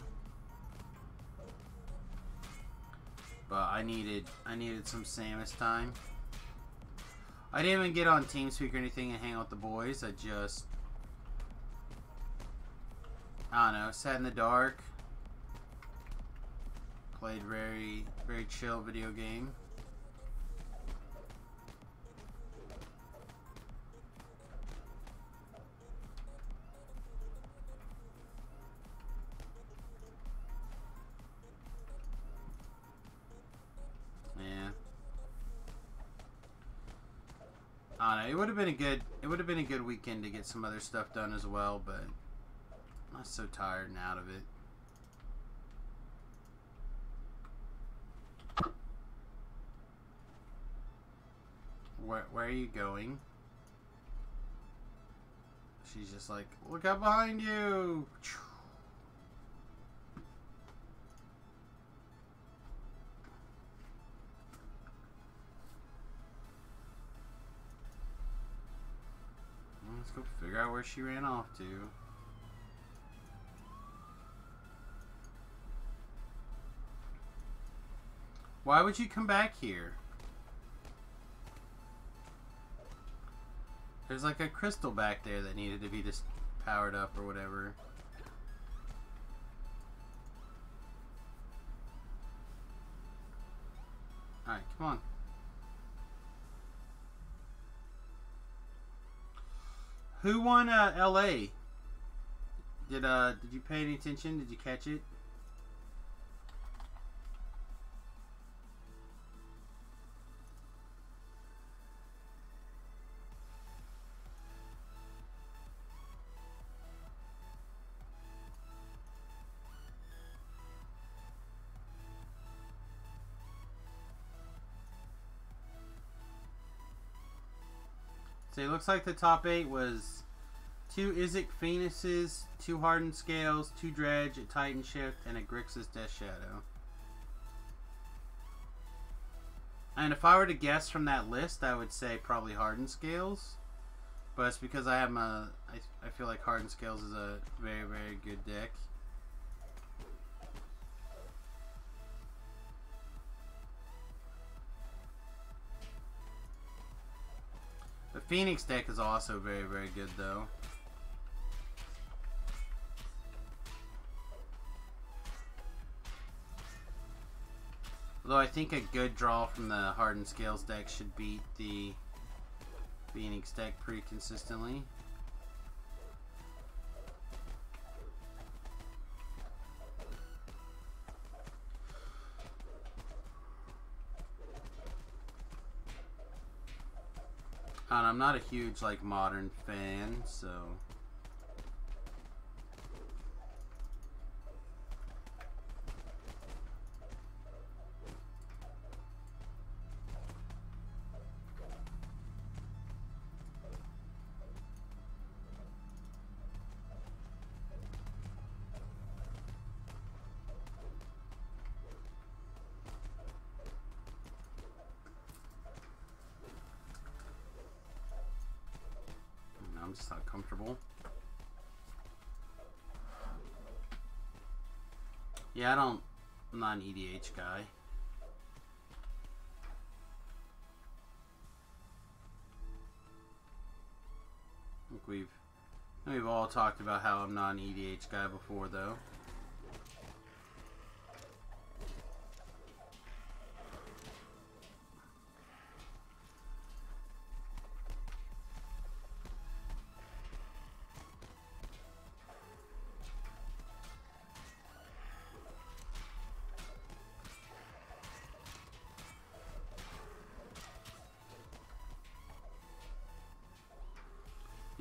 But I needed some Samus time. I didn't even get on TeamSpeak or anything and hang out with the boys. I just, I don't know, sat in the dark, played very, very chill video game. Yeah. I don't know, it would have been a good weekend to get some other stuff done as well, but I'm so tired and out of it. Where are you going? She's just like, look out behind you! Let's go figure out where she ran off to. Why would you come back here? There's like a crystal back there that needed to be just powered up or whatever. Alright, come on. Who won LA? Did you pay any attention? Did you catch it? So it looks like the top 8 was 2 Izzet Phoenixes, 2 Hardened Scales, 2 Dredge, a Titan Shift, and a Grixis Death Shadow. And if I were to guess from that list, I would say probably Hardened Scales. But it's because I have I feel like Hardened Scales is a very, very good deck. Phoenix deck is also very, very good, though. Although I think a good draw from the Hardened Scales deck should beat the Phoenix deck pretty consistently. And I'm not a huge, like, modern fan, so... I'm just not comfortable. Yeah, I'm not an EDH guy. I think we've all talked about how I'm not an EDH guy before, though.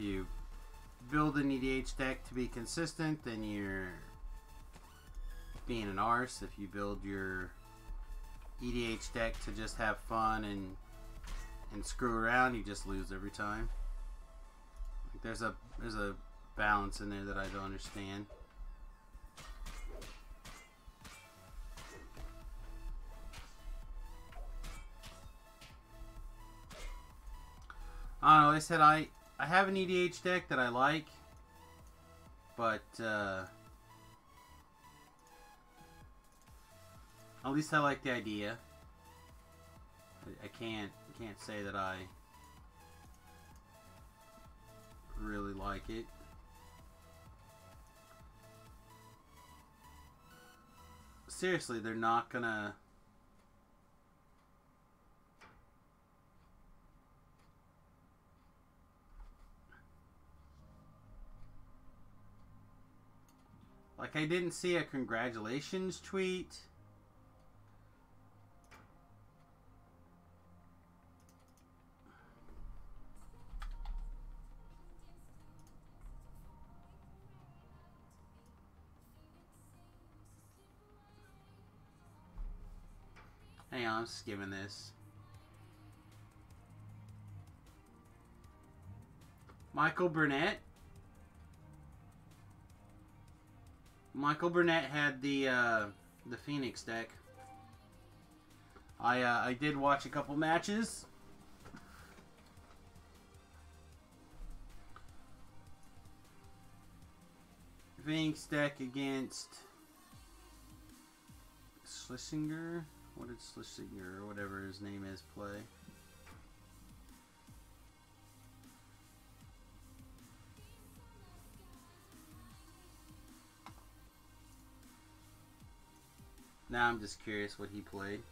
You build an EDH deck to be consistent, then you're being an arse. If you build your EDH deck to just have fun and screw around, you just lose every time. There's a balance in there that I don't understand. I don't know. They said I have an EDH deck that I like, but at least I like the idea. I can't say that I really like it. Seriously, they're not gonna... Like, I didn't see a congratulations tweet. Hang on, I'm skimming this. Michael Burnett. Michael Burnett had the Phoenix deck. I did watch a couple matches. Phoenix deck against Schlesinger. What did Schlesinger, or whatever his name is, play? Now I'm just curious what he played.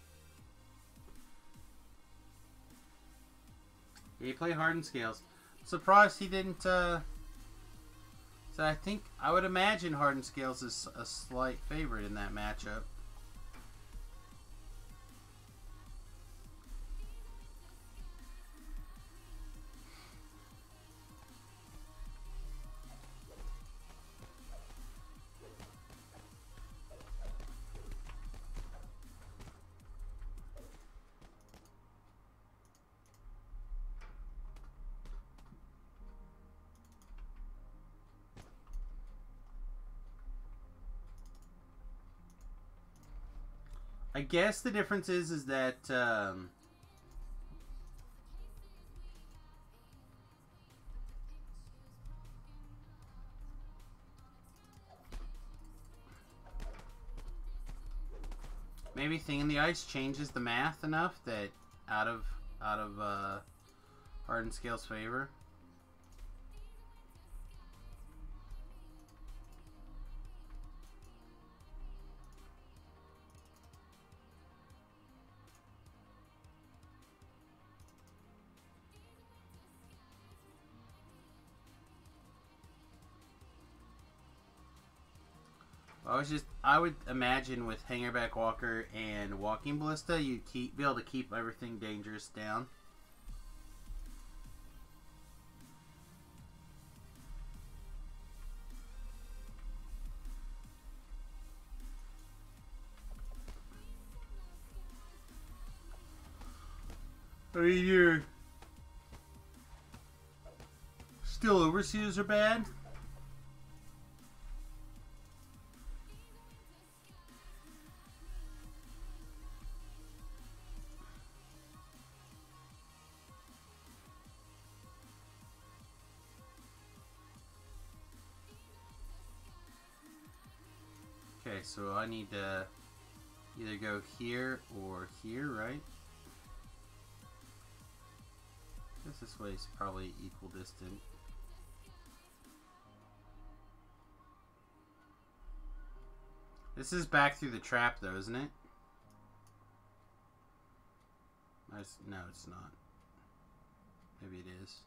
Yeah, he played Hardened Scales. Surprised he didn't, so I would imagine Hardened Scales is a slight favorite in that matchup. I guess the difference is that maybe Thing in the Ice changes the math enough that out of Hardened scales favor. I would imagine with Hangerback Walker and Walking Ballista, you'd be able to keep everything dangerous down. I mean, your Steel Overseers are bad. Okay, so I need to either go here or here, right? I guess this way is probably equal distant. This is back through the trap though, isn't it? No, it's not. Maybe it is.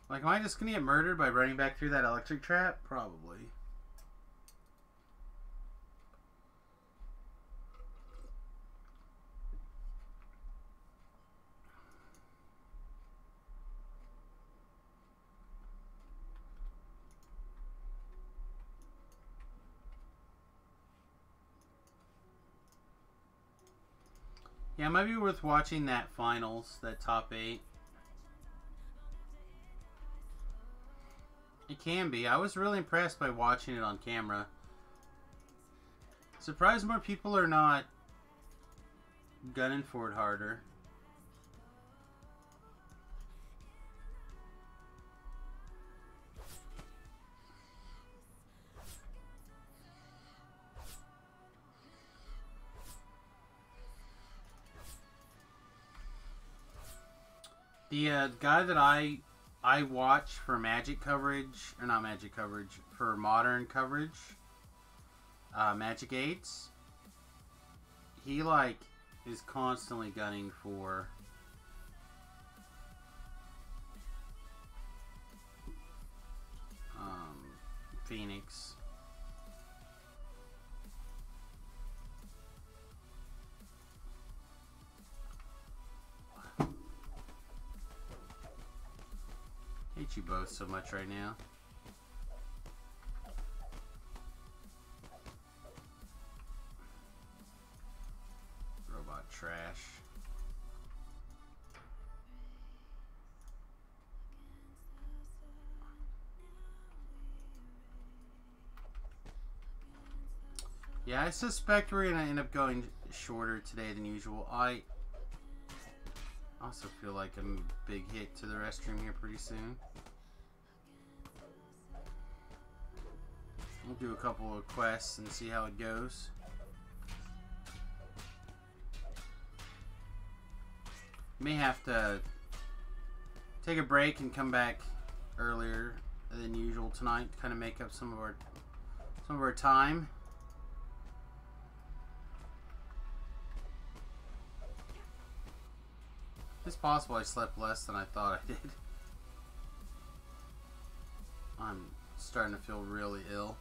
Like, am I just gonna get murdered by running back through that electric trap? Probably. Yeah, it might be worth watching that finals, that top 8. It can be. I was really impressed by watching it on camera. Surprised more people are not gunning for it harder. The guy that I watch for Magic coverage, or not Magic coverage, for Modern coverage, Magic 8s, he like is constantly gunning for Phoenix. I hate you both so much right now. Robot trash. Yeah, I suspect we're gonna end up going shorter today than usual. I also feel like I'm a big hit to the restroom here pretty soon. We'll do a couple of quests and see how it goes. May have to take a break and come back earlier than usual tonight to kind of make up some of our time. It's possible I slept less than I thought I did. I'm starting to feel really ill.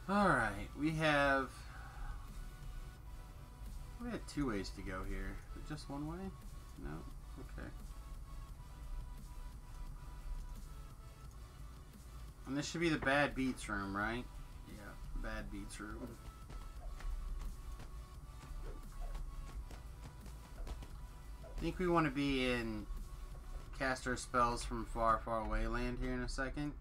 Alright, we had 2 ways to go here. Is it just one way? No? Okay. And this should be the Bad Beats room, right? Yeah, Bad Beats room. I think we want to be in cast our spells from far, far away land here in a second.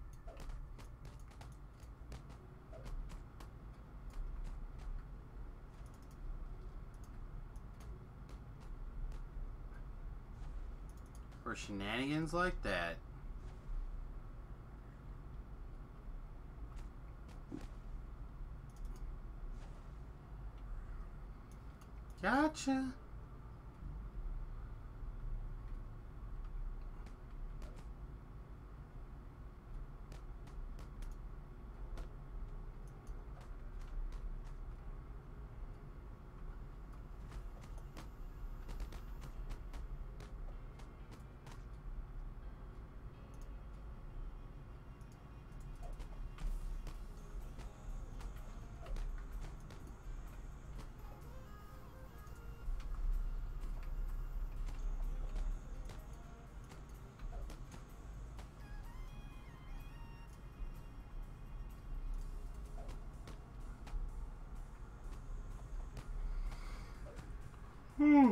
For shenanigans like that. Gotcha. Hmm.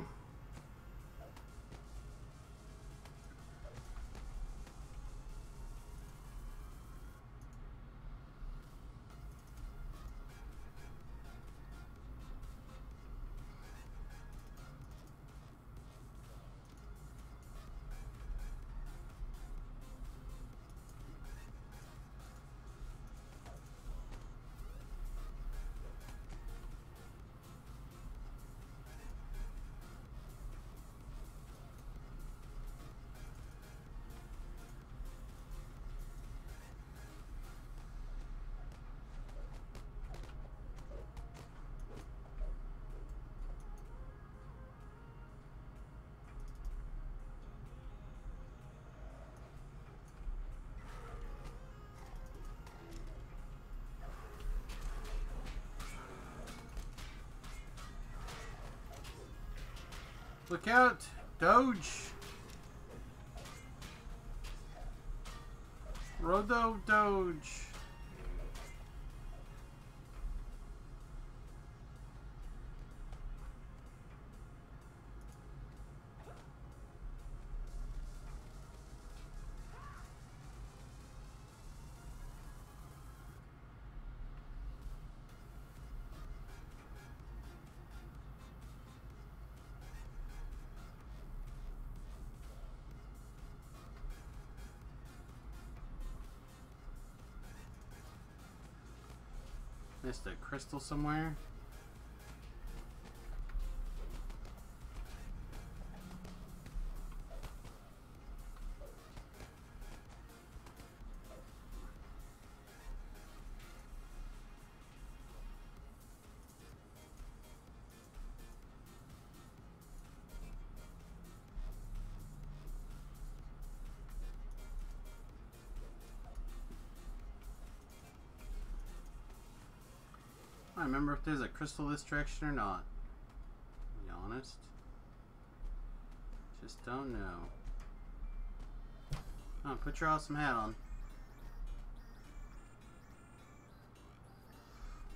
Look out, Doge. Rodo Doge. Missed a crystal somewhere. I don't remember if there's a crystal this direction or not. To be honest. Just don't know. Oh, put your awesome hat on.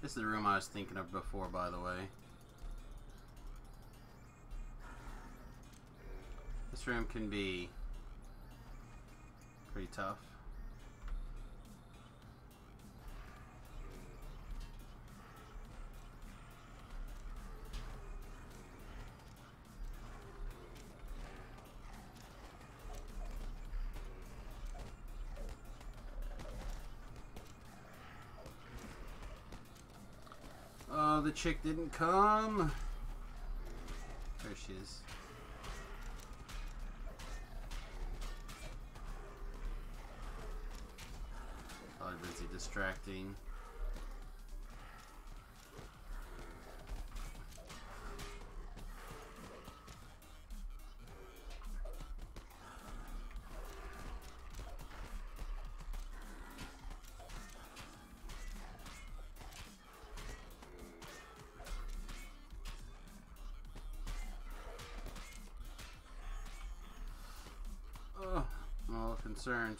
This is the room I was thinking of before, by the way. This room can be pretty tough. Oh, the chick didn't come. There she is. Probably busy distracting. Oh, I'm a little concerned.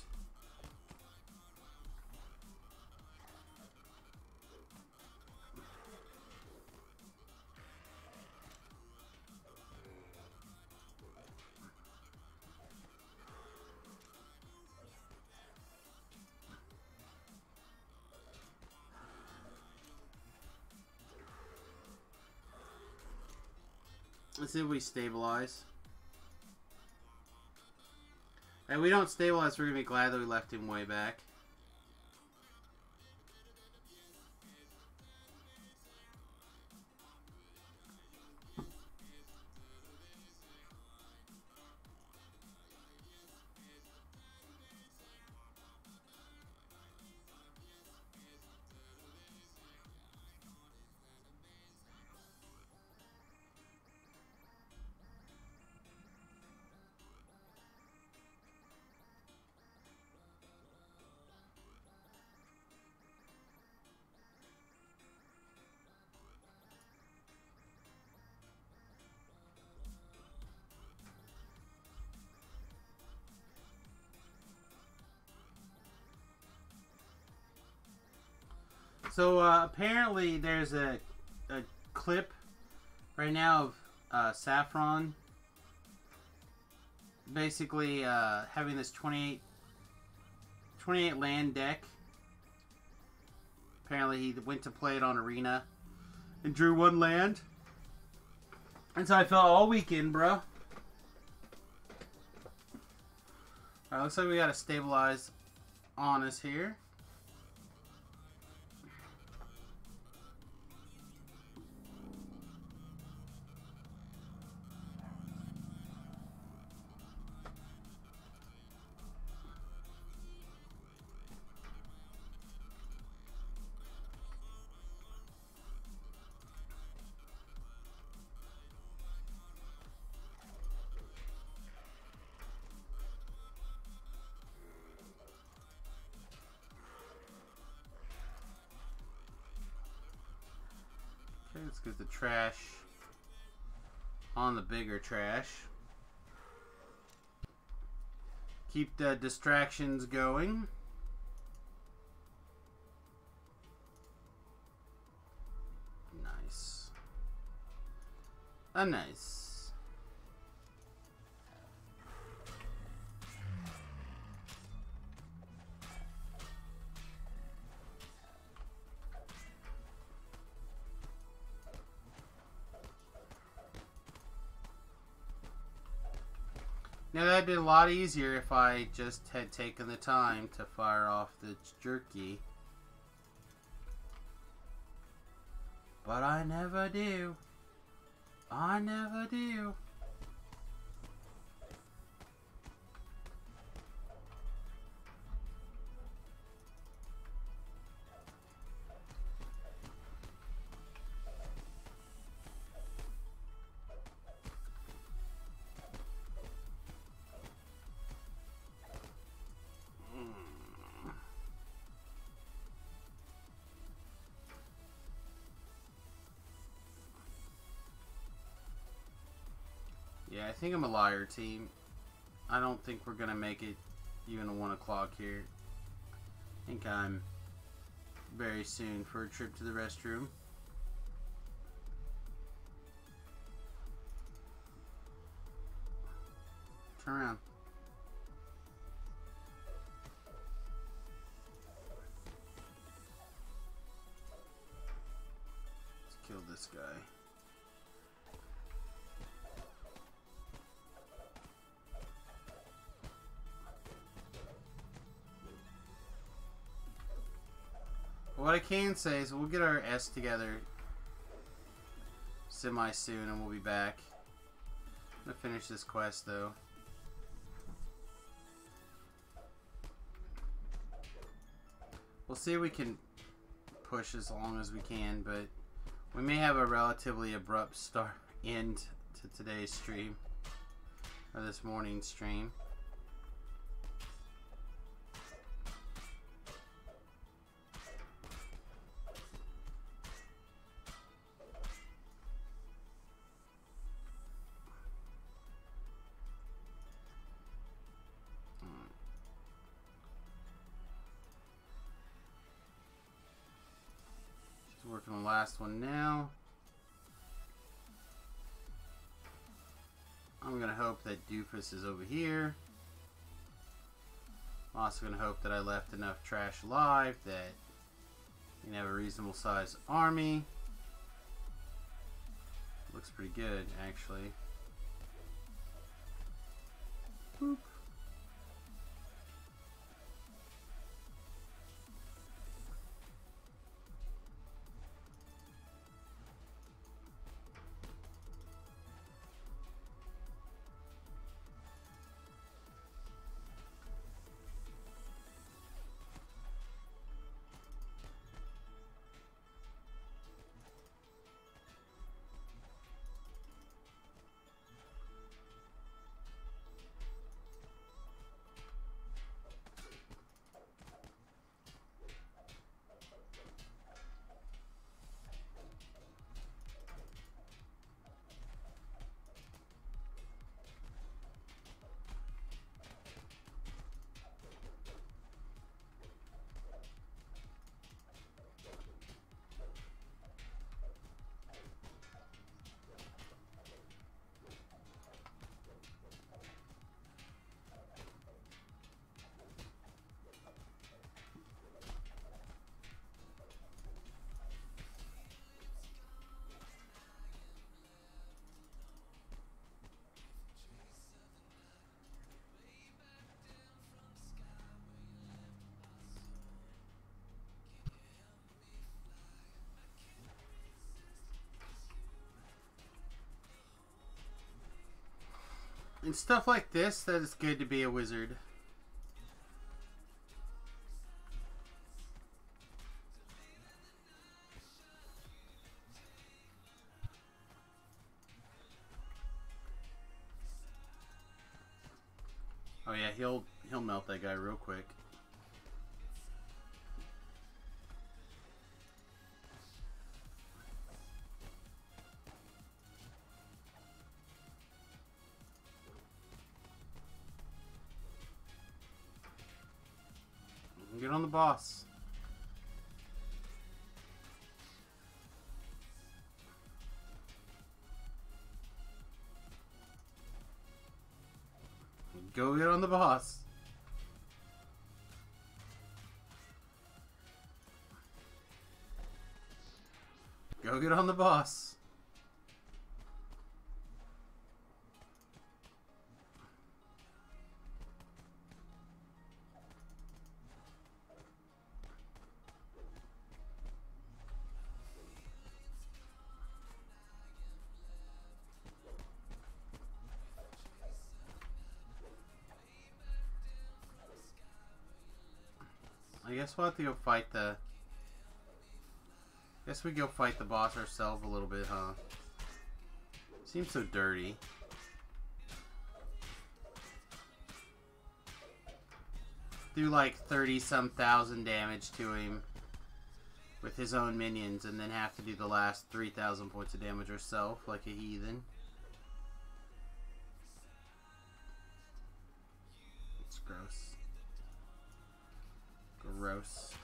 Let's see if we stabilize. If we don't stabilize, we're going to be glad that we left him way back. So apparently there's a clip right now of Saffron basically having this 28 land deck. Apparently he went to play it on Arena and drew 1 land. And so I felt all weekend, bro. Alright, looks like we got to stabilize on us here. Okay, let's get the trash on the bigger trash. Keep the distractions going. Nice. Nice. Now that'd be a lot easier if I just had taken the time to fire off the jerky. But I never do. I never do. Yeah, I think I'm a liar, team. I don't think we're going to make it even to 1 o'clock here. I think I'm very soon for a trip to the restroom. Turn around. Let's kill this guy. What I can say is we'll get our S together semi-soon and we'll be back. I'm gonna finish this quest though. We'll see if we can push as long as we can, but we may have a relatively abrupt end to today's stream, or this morning's stream. Working on the last one now. I'm going to hope that Doofus is over here. I'm also going to hope that I left enough trash alive that we can have a reasonable sized army. Looks pretty good, actually. Boop. And stuff like this, that it's good to be a wizard. Oh yeah, he'll melt that guy real quick. Get on the boss. Go get on the boss. Go get on the boss. I guess we'll have to go fight the... Guess we go fight the boss ourselves a little bit, huh? Seems so dirty. Do like 30-some thousand damage to him with his own minions, and then have to do the last 3,000 points of damage ourselves like a heathen. It's gross. Gross.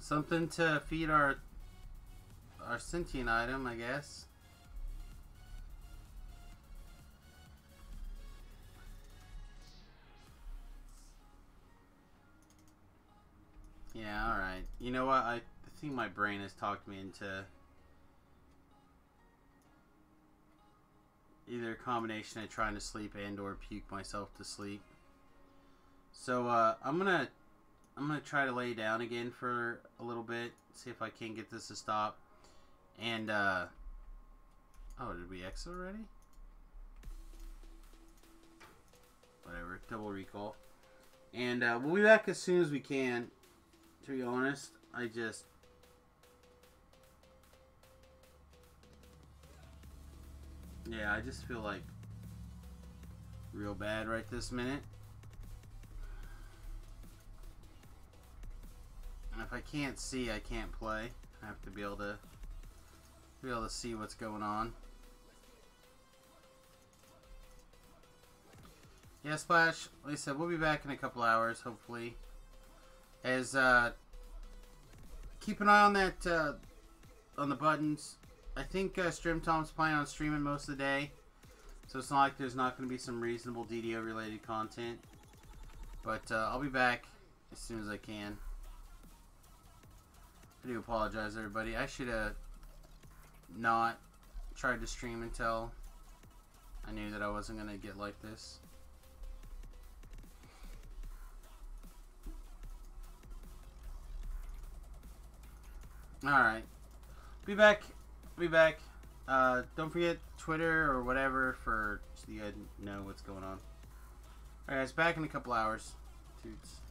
Something to feed our sentient item, I guess. Yeah, alright. You know what? I think my brain has talked me into either a combination of trying to sleep and or puke myself to sleep. So I'm gonna try to lay down again for a little bit, see if I can get this to stop. And oh, did we exit already? Whatever, double recall. And we'll be back as soon as we can. To be honest, I just feel like real bad right this minute. And if I can't see, I can't play. I have to be able to see what's going on. Yeah, Splash, like I said, we'll be back in a couple hours, hopefully. As keep an eye on that on the buttons. I think Stream Tom's planning on streaming most of the day, so it's not like there's not going to be some reasonable DDO related content. But I'll be back as soon as I can. I do apologize, everybody. I should have not tried to stream until I knew that I wasn't going to get like this. Alright. Be back. Don't forget Twitter or whatever so you guys know what's going on. Alright guys, back in a couple hours. Toots.